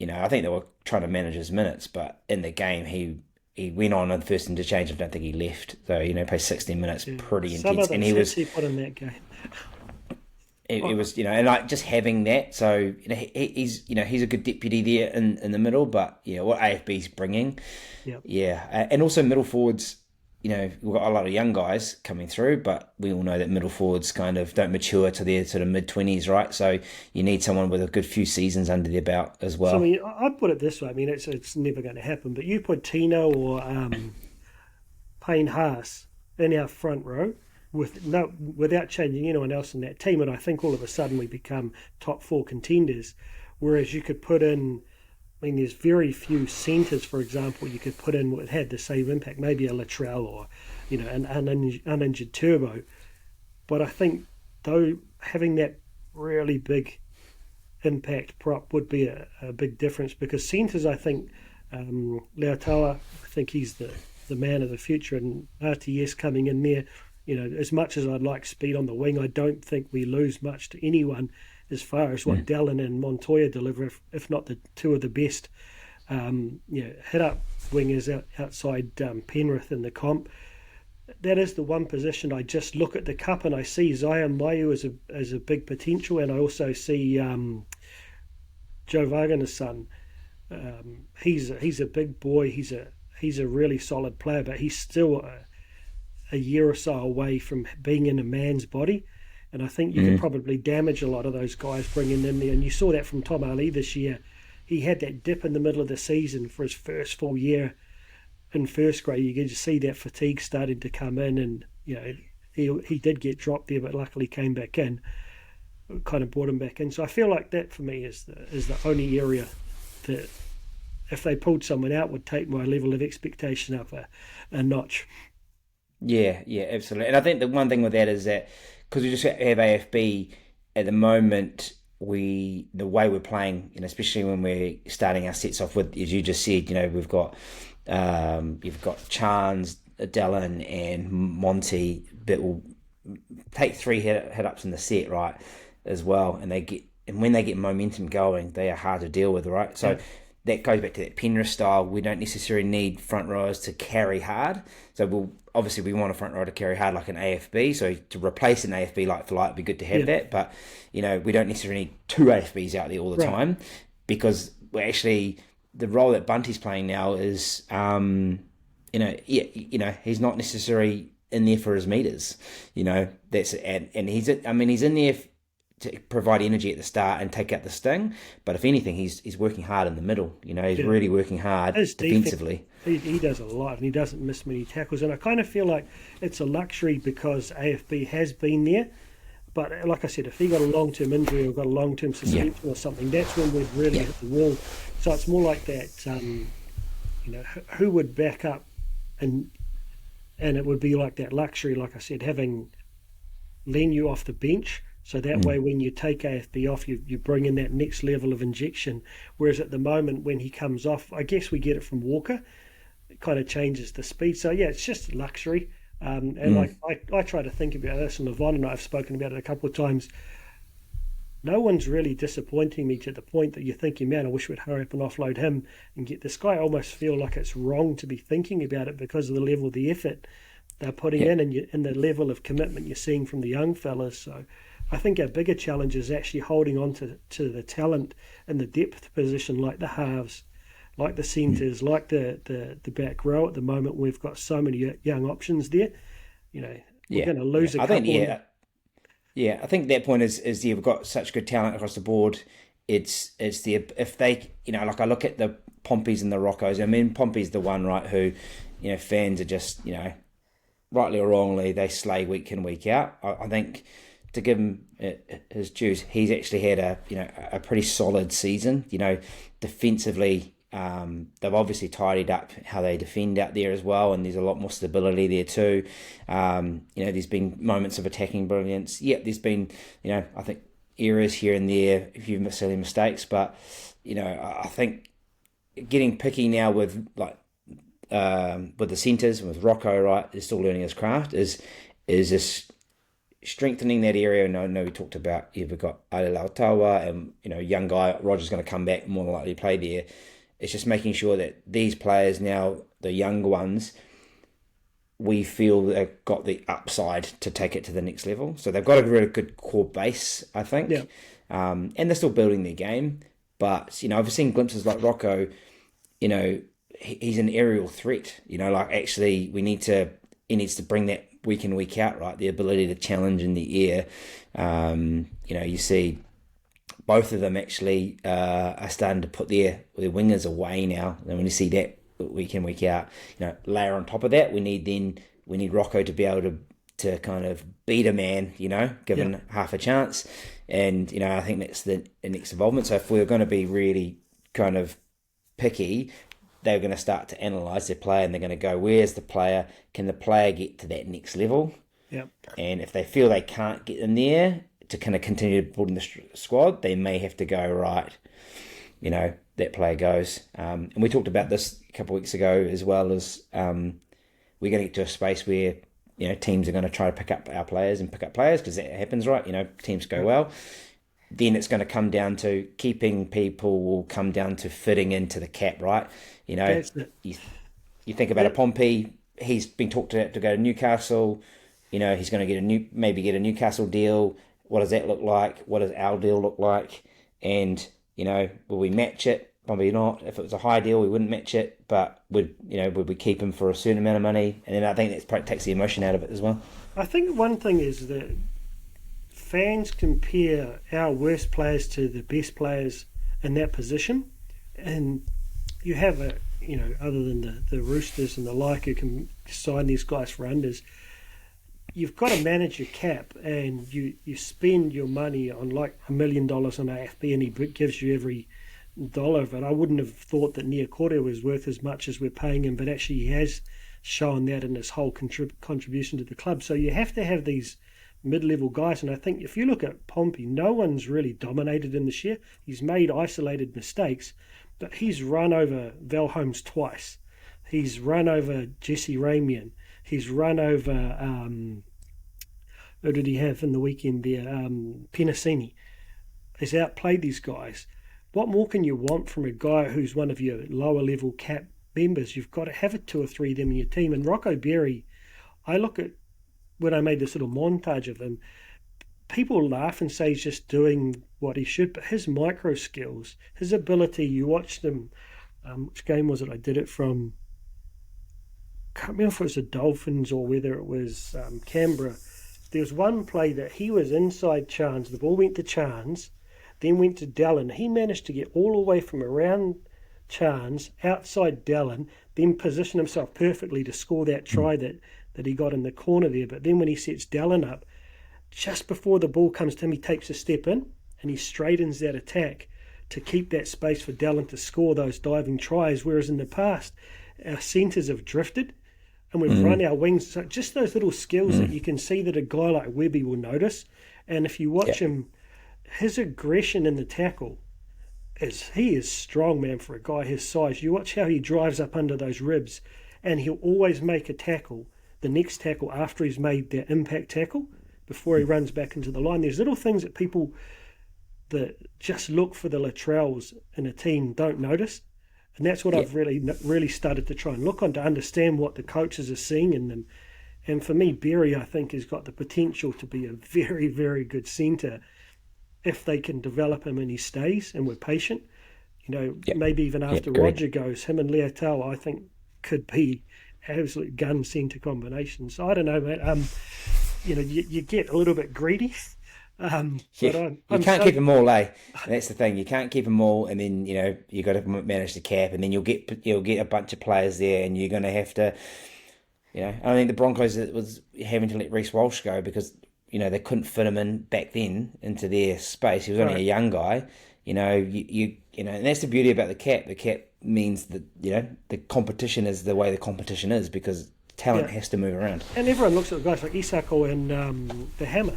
I think they were trying to manage his minutes, but in the game he went on the first interchange. I don't think he left, so played 16 minutes, pretty intense, and he put in that game. It was, and just having that, so he's a good deputy there in the middle, but what AFB's bringing, and also middle forwards. We've got a lot of young guys coming through, but we all know that middle forwards kind of don't mature to their sort of mid-20s, right? So you need someone with a good few seasons under their belt as well. So I put it this way. It's never going to happen, but you put Tino or Payne Haas in our front row without changing anyone else in that team, and I think all of a sudden we become top 4 contenders. Whereas you could put in, there's very few centres, for example, you could put in what had the same impact, maybe a Latrell or, an uninjured Turbo. But I think, though, having that really big impact prop would be a big difference, because centres, I think, Leotawa, I think he's the man of the future, and RTS coming in there. As much as I'd like speed on the wing, I don't think we lose much to anyone as far as what Dallin and Montoya deliver, if not the two of the best hit up wingers outside Penrith in the comp. That is the one position I just look at the cup and I see Zion Mayu as a big potential, and I also see Joe Wagner's son. He's a big boy. He's a really solid player, but he's still a year or so away from being in a man's body. And I think you could probably damage a lot of those guys bringing in there. And you saw that from Tom Ali this year. He had that dip in the middle of the season for his first full year in first grade. You could just see that fatigue starting to come in, and he did get dropped there, but luckily came back in. Kind of brought him back in. So I feel like that for me is the only area that, if they pulled someone out, would take my level of expectation up a notch. Yeah, absolutely. And I think the one thing with that is that because we just have AFB at the moment, the way we're playing, especially when we're starting our sets off with, as you just said, we've got you've got Chance, Dallin, and Monty that will take 3 hit ups in the set, right, as well, and when they get momentum going, they are hard to deal with, right? So. Yeah. That goes back to that Penrith style. We don't necessarily need front rowers to carry hard. So we want a front rower to carry hard like an AFB. So to replace an AFB like for like, it'd be good to have that. But we don't necessarily need 2 AFBs out there all the time, because we're actually, the role that Bunty's playing now is he's not necessarily in there for his meters. And he's in there to provide energy at the start and take out the sting, but if anything, he's working hard in the middle. He's really working hard defensively. He does a lot, and he doesn't miss many tackles. And I kind of feel like it's a luxury because AFB has been there. But like I said, if he got a long-term injury or got a long-term suspension or something, that's when we'd really hit the wall. So it's more like that. Who would back up, and it would be like that luxury. Like I said, having Lenu off the bench. So that way, when you take AFB off, you bring in that next level of injection. Whereas at the moment, when he comes off, I guess we get it from Walker. It kind of changes the speed. So, yeah, it's just luxury. I try to think about this, and Levon and I have spoken about it a couple of times. No one's really disappointing me to the point that you're thinking, man, I wish we'd hurry up and offload him and get this guy. I almost feel like it's wrong to be thinking about it because of the level of the effort they're putting in and the level of commitment you're seeing from the young fellas. So I think our bigger challenge is actually holding on to the talent in the depth position, like the halves, like the centres, like the back row. At the moment, we've got so many young options there. We're going to lose a couple. I think that point is we've got such good talent across the board. It's if they, like I look at the Pompeys and the Roccos. I mean, Pompey's the one, right, who, fans are just, rightly or wrongly, they slay week in, week out. I think, to give him his dues, he's actually had a pretty solid season. Defensively, they've obviously tidied up how they defend out there as well, and there's a lot more stability there too. There's been moments of attacking brilliance. Yeah, there's been, I think errors here and there, a few silly mistakes, but I think getting picky now with the centres, with Rocco, right, is still learning his craft, is just strengthening that area. And I know we talked about, we've got Ale Lautawa and, young guy, Roger's going to come back, more than likely to play there. It's just making sure that these players now, the younger ones, we feel they've got the upside to take it to the next level. So they've got a really good core base, I think. Yeah. And they're still building their game. But, I've seen glimpses like Rocco, he's an aerial threat. Actually, he needs to bring that week in, week out, right? The ability to challenge in the air. You see both of them actually are starting to put their wingers away now. And when you see that week in, week out, layer on top of that, we need Rocco to be able to kind of beat a man, given half a chance. And, I think that's the next involvement. So if we're going to be really kind of picky, they're going to start to analyse their player, and they're going to go, where's the player? Can the player get to that next level? Yep. And if they feel they can't get in there to kind of continue building the squad, they may have to go, right, that player goes. And we talked about this a couple of weeks ago as well, as we're going to get to a space where teams are going to try to pick up our players and pick up players because that happens, right? Teams go well. Then it's going to come down to keeping people, will come down to fitting into the cap, right? You think about a Pompey, he's been talked to go to Newcastle. He's going to maybe get a Newcastle deal. What does that look like? What does our deal look like? And will we match it? Probably not. If it was a high deal, we wouldn't match it. But would we keep him for a certain amount of money? And then I think that takes the emotion out of it as well. I think one thing is that fans compare our worst players to the best players in that position, and you have other than the Roosters and the like who can sign these guys for unders, you've got to manage your cap, and you spend your money on like $1 million on AFB, and he gives you every dollar of it. I wouldn't have thought that Niakore was worth as much as we're paying him, but actually he has shown that in his whole contribution to the club. So you have to have these mid-level guys, and I think if you look at Pompey, no one's really dominated him this year. He's made isolated mistakes, but he's run over Val Holmes twice. He's run over Jesse Ramian. He's run over who did he have in the weekend there? Penasini. He's outplayed these guys. What more can you want from a guy who's one of your lower level cap members? You've got to have 2 or 3 of them in your team. And Rocco Berry, I look at when I made this little montage of him, people laugh and say he's just doing what he should, but his micro skills, his ability, you watched him, which game was it? I did it from, can't remember if it was the Dolphins or whether it was Canberra. There was one play that he was inside Chance, the ball went to Chance, then went to Dallin. He managed to get all the way from around Chance, outside Dallin, then position himself perfectly to score that try that he got in the corner there. But then when he sets Dallin up, just before the ball comes to him, he takes a step in and he straightens that attack to keep that space for Dallin to score those diving tries. Whereas in the past, our centres have drifted and we've run our wings. So just those little skills that you can see that a guy like Webby will notice. And if you watch him, his aggression in the tackle, he is strong, man, for a guy his size. You watch how he drives up under those ribs, and he'll always make a tackle, the next tackle after he's made that impact tackle, before he runs back into the line. There's little things that people that just look for the laterals in a team don't notice. And that's what I've really started to try and look on, to understand what the coaches are seeing in them. And for me, Berry, I think, has got the potential to be a very, very good centre if they can develop him and he stays and we're patient. Maybe even after Roger goes, him and Leotau, I think, could be absolute gun centre combinations. So I don't know, mate. You get a little bit greedy. You can't keep them all, eh? That's the thing. You can't keep them all, and then you got to manage the cap, and then you'll get a bunch of players there, and you're going to have to. I think the Broncos was having to let Reece Walsh go because they couldn't fit him in back then into their space. He was only a young guy. And that's the beauty about the cap. The cap means that the competition is the way the competition is because talent has to move around. And everyone looks at the guys like Isako and the Hammer.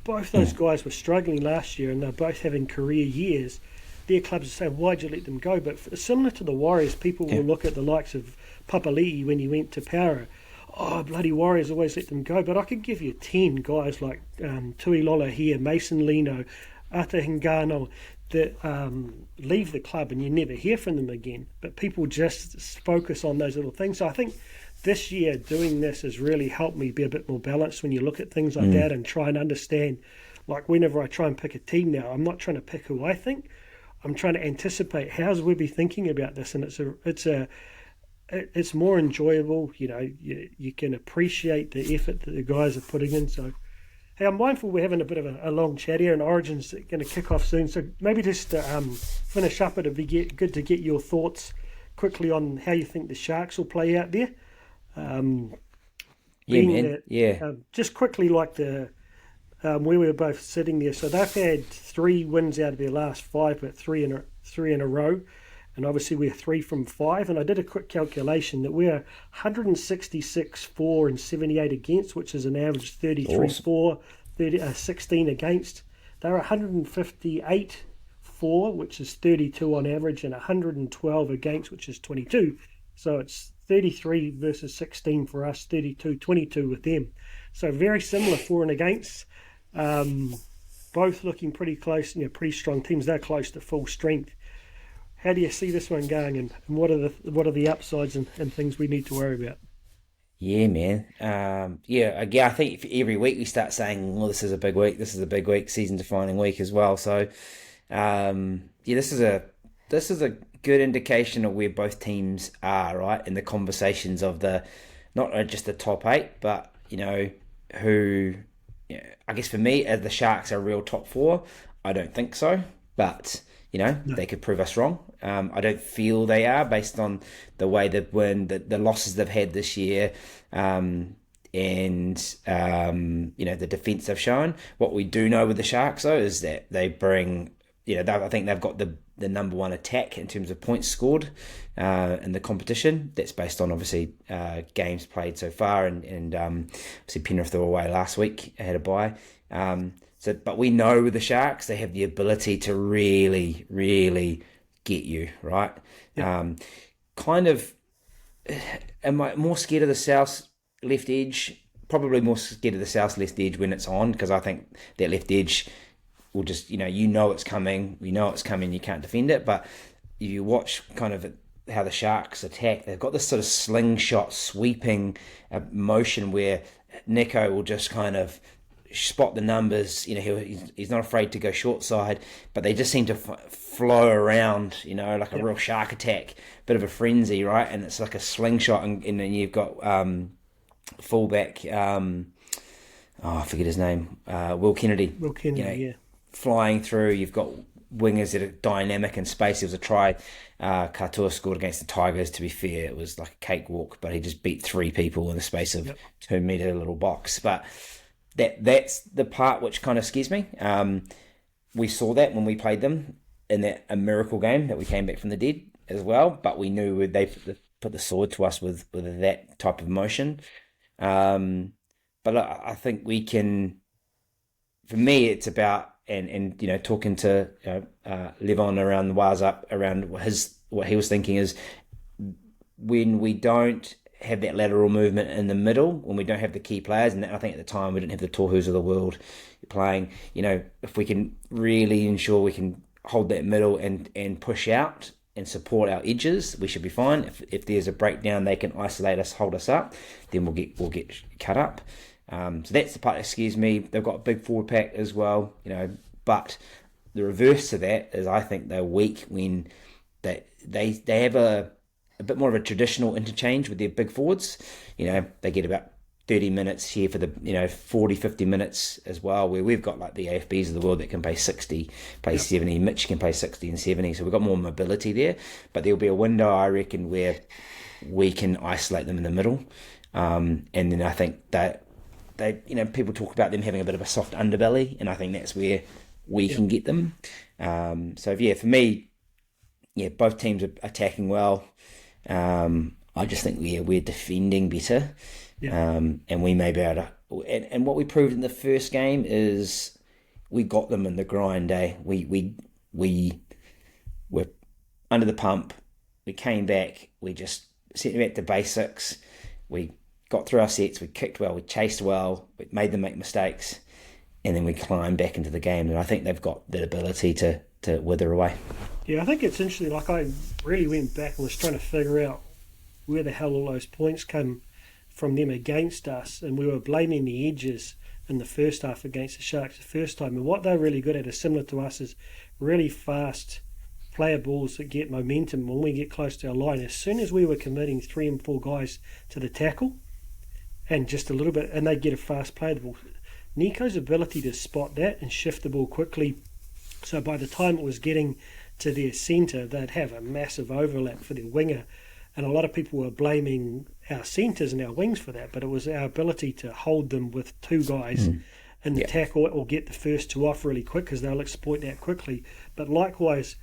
Both those guys were struggling last year, and they're both having career years. Their clubs are saying, why'd you let them go? But similar to the Warriors, people will look at the likes of Papali'i when he went to Para. Oh, bloody Warriors always let them go. But I could give you 10 guys like Tuilola here, Mason Lino, Ata Hingano, that leave the club and you never hear from them again. But people just focus on those little things. So I think this year doing this has really helped me be a bit more balanced when you look at things like that and try and understand. Like whenever I try and pick a team now, I'm not trying to pick who I think. I'm trying to anticipate how's Webby thinking about this, and it's more enjoyable. You can appreciate the effort that the guys are putting in. So, hey, I'm mindful we're having a bit of a long chat here, and Origin's going to kick off soon. So maybe just to finish up, it'd be good to get your thoughts quickly on how you think the Sharks will play out there. Just quickly, like the where we were both sitting there. So they've had 3 wins out of their last 5, but three in a row. And obviously we're 3 from 5. And I did a quick calculation that we're 166 for and 78 against, which is an average 33 for, 16 against. They're 158 for, which is 32 on average, and 112 against, which is 22. So it's 33 versus 16 for us, 32, 22 with them. So very similar for and against. Both looking pretty close, pretty strong teams. They're close to full strength. How do you see this one going, and what are the upsides and things we need to worry about? Yeah, man. Again, I think every week we start saying, well, this is a big week, season defining week as well. So, this is a good indication of where both teams are, right? In the conversations of not just the top eight, but, who, I guess for me, the Sharks are real top four. I don't think so, but, No. they could prove us wrong. I don't feel they are based on the way they've won, the losses they've had this year, and the defence they've shown. What we do know with the Sharks, though, is that they bring, I think they've got the number one attack in terms of points scored in the competition. That's based on, obviously, games played so far, and obviously Penrith were away last week, had a bye. But we know with the Sharks, they have the ability to really, really get you, right? Yeah. Am I more scared of the South left edge? Probably more scared of the South left edge when it's on, because I think that left edge will just, it's coming. You can't defend it. But if you watch kind of how the Sharks attack, they've got this sort of slingshot sweeping motion where Nico will just kind of spot the numbers. He's not afraid to go short side, but they just seem to flow around, like a real shark attack, bit of a frenzy, right? And it's like a slingshot, and then you've got fullback, I forget his name, Will Kennedy. Will Kennedy, flying through. You've got wingers that are dynamic in space. There was a try Katoa scored against the Tigers. To be fair, it was like a cakewalk, but he just beat three people in the space of 2 metre little box. But that's the part which kind of scares me. We saw that when we played them in a miracle game that we came back from the dead as well, but we knew they put the sword to us with that type of motion. But I think we can, for me, it's about, and talking to Levon around the wires up around what he was thinking is, when we don't have that lateral movement in the middle, when we don't have the key players, and I think at the time we didn't have the Tohus of the world playing, if we can really ensure we can hold that middle and push out and support our edges, we should be fine. If there's a breakdown, they can isolate us, hold us up, then we'll get cut up. So that's the part that scares me. They've got a big forward pack as well, but the reverse to that is, I think they're weak when they have a bit more of a traditional interchange with their big forwards. They get about 30 minutes here for the 40, 50 minutes as well, where we've got like the AFBs of the world that can play 60, play 70. Mitch can play 60 and 70, so we've got more mobility there. But there'll be a window, I reckon, where we can isolate them in the middle, and then I think that people talk about them having a bit of a soft underbelly, and I think that's where we can get them. For me, both teams are attacking well. I just think we're defending better. And we may be able to, and what we proved in the first game is we got them in the grind. We were under the pump. We came back. We just set back to basics. We got through our sets. We kicked well. We chased well. We made them make mistakes, and then we climbed back into the game. And I think they've got that ability to wither away. Yeah, I think it's interesting. Like, I really went back and was trying to figure out where the hell all those points came from them against us, and we were blaming the edges in the first half against the Sharks the first time, and what they're really good at is similar to us, is really fast player balls that get momentum when we get close to our line. As soon as we were committing 3 and 4 guys to the tackle and just a little bit, and they'd get a fast player ball, Nico's ability to spot that and shift the ball quickly, so by the time it was getting to their centre, they'd have a massive overlap for their winger. And a lot of people were blaming our centres and our wings for that, but it was our ability to hold them with 2 guys in the tackle, or get the first 2 off really quick, because they'll exploit that quickly. But likewise,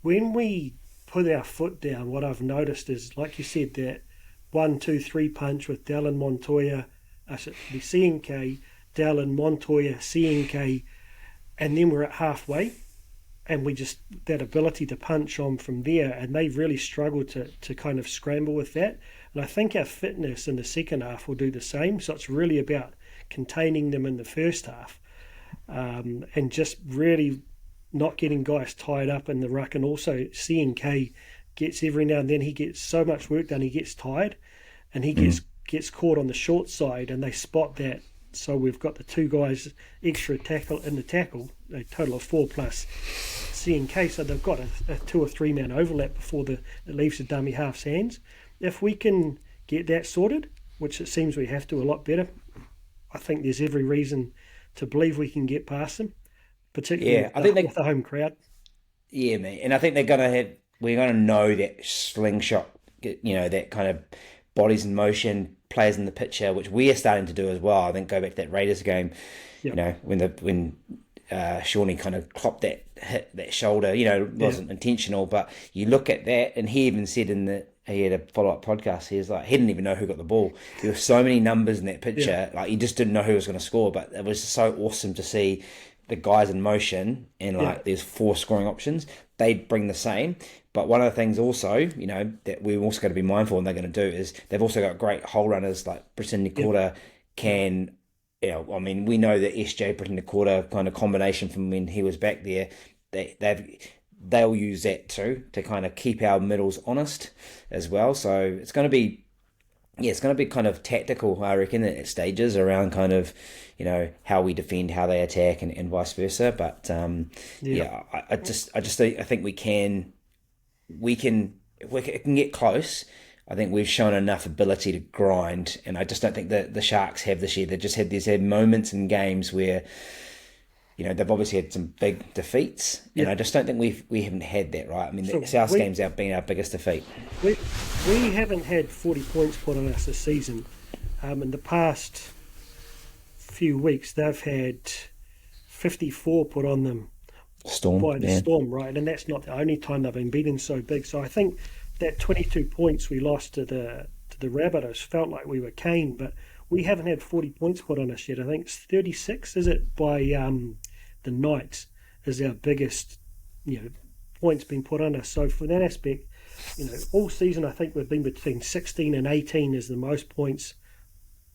when we put our foot down, what I've noticed is, like you said, that 1-2-3 punch with Dallin, Montoya, the CNK, Dallin, Montoya, CNK, and then we're at halfway, and we just, that ability to punch on from there, and they've really struggled to kind of scramble with that. And I think our fitness in the second half will do the same. So it's really about containing them in the first half, and just really not getting guys tied up in the ruck. And also CNK gets, every now and then he gets so much work done, he gets tired, and he gets caught on the short side, and they spot that. So we've got the two guys extra tackle in the tackle, a total of 4 plus CNK. So they've got a 2 or 3 man overlap before it leaves the dummy half's hands. If we can get that sorted, which it seems we have to a lot better, I think there's every reason to believe we can get past them, particularly with the home crowd. Yeah, mate. And I think we're going to know that slingshot, that kind of bodies in motion, players in the picture, which we are starting to do as well. I think go back to that Raiders game, when Shawnee kind of clopped that shoulder, it wasn't intentional, but you look at that, and he even said he had a follow-up podcast, he was like, he didn't even know who got the ball. There were so many numbers in that picture, like he just didn't know who was going to score, but it was so awesome to see the guys in motion, and there's 4 scoring options. They'd bring the same. But one of the things also, that we've also got to be mindful, and they're going to do, is they've also got great hole runners like Britton Nakota can, we know that SJ Britton Nakota kind of combination from when he was back there, they'll use that too to kind of keep our middles honest as well. So it's going to be, it's going to be kind of tactical, I reckon, at stages around kind of, how we defend, how they attack, and vice versa. But I think we can get close. I think we've shown enough ability to grind, and I just don't think that the Sharks have this year. They've just had moments in games where, they've obviously had some big defeats, and I just don't think we haven't had that, right? I mean, the South game's been our biggest defeat. We haven't had 40 points put on us this season. In the past few weeks, they've had 54 put on them by the Storm, right? And that's not the only time they've been beaten so big. So I think that 22 points we lost to the Rabbitohs felt like we were caned, but we haven't had 40 points put on us yet. I think it's 36, is it, by the Knights is our biggest, points being put on us. So for that aspect, all season I think we've been between 16 and 18 is the most points,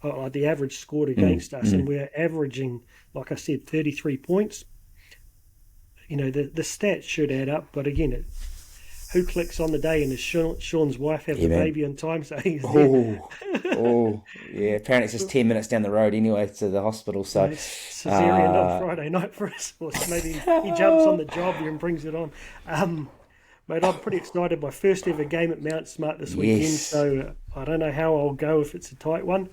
the average scored against us, and we're averaging, like I said, 33 points. The stats should add up, but again, who clicks on the day, and does Sean's wife have the baby in time? So he's apparently it's just 10 minutes down the road anyway to the hospital. So cesarean on Friday night for us, or maybe he jumps on the job here and brings it on. Mate, I'm pretty excited. My first ever game at Mount Smart this weekend, so I don't know how I'll go if it's a tight one.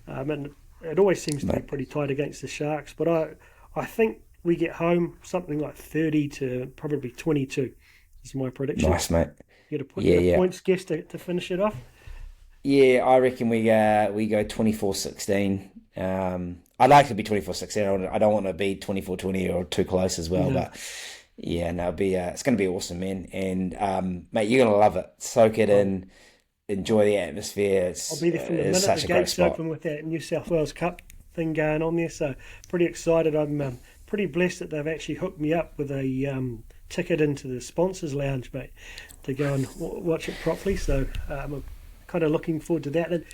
And it always seems to be pretty tight against the Sharks, but I think we get home something like 30 to probably 22 is my prediction. Nice, mate. You got to put your points guess to finish it off? Yeah, I reckon we go 24-16. I'd like to be 24-16. I don't want to be 24-20 or too close as well, but it'll be it's going to be awesome, man. And mate, you're going to love it. Soak it in. Enjoy the atmosphere. I'll be there from the minute the gates open with that New South Wales Cup thing going on there, so pretty excited. I'm pretty blessed that they've actually hooked me up with a ticket into the sponsors lounge, mate, to go and watch it properly. So I'm kind of looking forward to that. And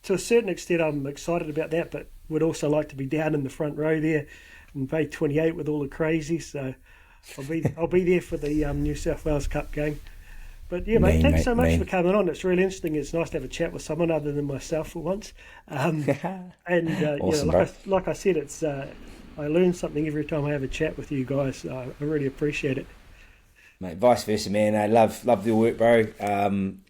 to a certain extent, I'm excited about that, but would also like to be down in the front row there in Bay 28 with all the crazies. So I'll be there for the New South Wales Cup game. But yeah, mate, thanks so much for coming on. It's really interesting. It's nice to have a chat with someone other than myself for once. And awesome, like I said, it's I learn something every time I have a chat with you guys. I really appreciate it. Mate, vice versa, man. I love your work, bro.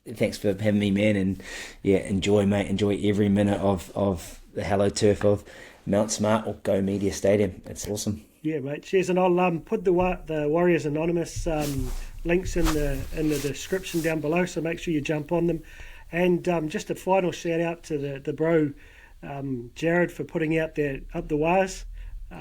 Thanks for having me, man. And enjoy, mate. Enjoy every minute of the Hello Turf of Mount Smart or Go Media Stadium. It's awesome. Yeah, mate. Cheers, and I'll put the Warriors Anonymous links in the description down below, so make sure you jump on them. And just a final shout out to the bro Jared for putting out Up the Wires.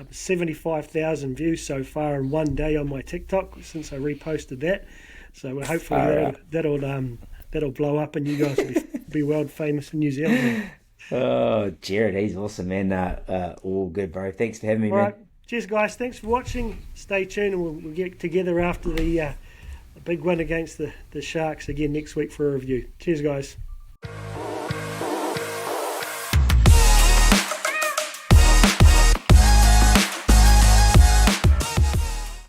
75,000 views so far in one day on my TikTok since I reposted that. So hopefully that'll blow up and you guys will be world famous in New Zealand. Oh, Jared, he's awesome, man. All good, bro. Thanks for having me, man. Cheers, guys. Thanks for watching. Stay tuned, and we'll get together after the big win against the Sharks again next week for a review. Cheers, guys.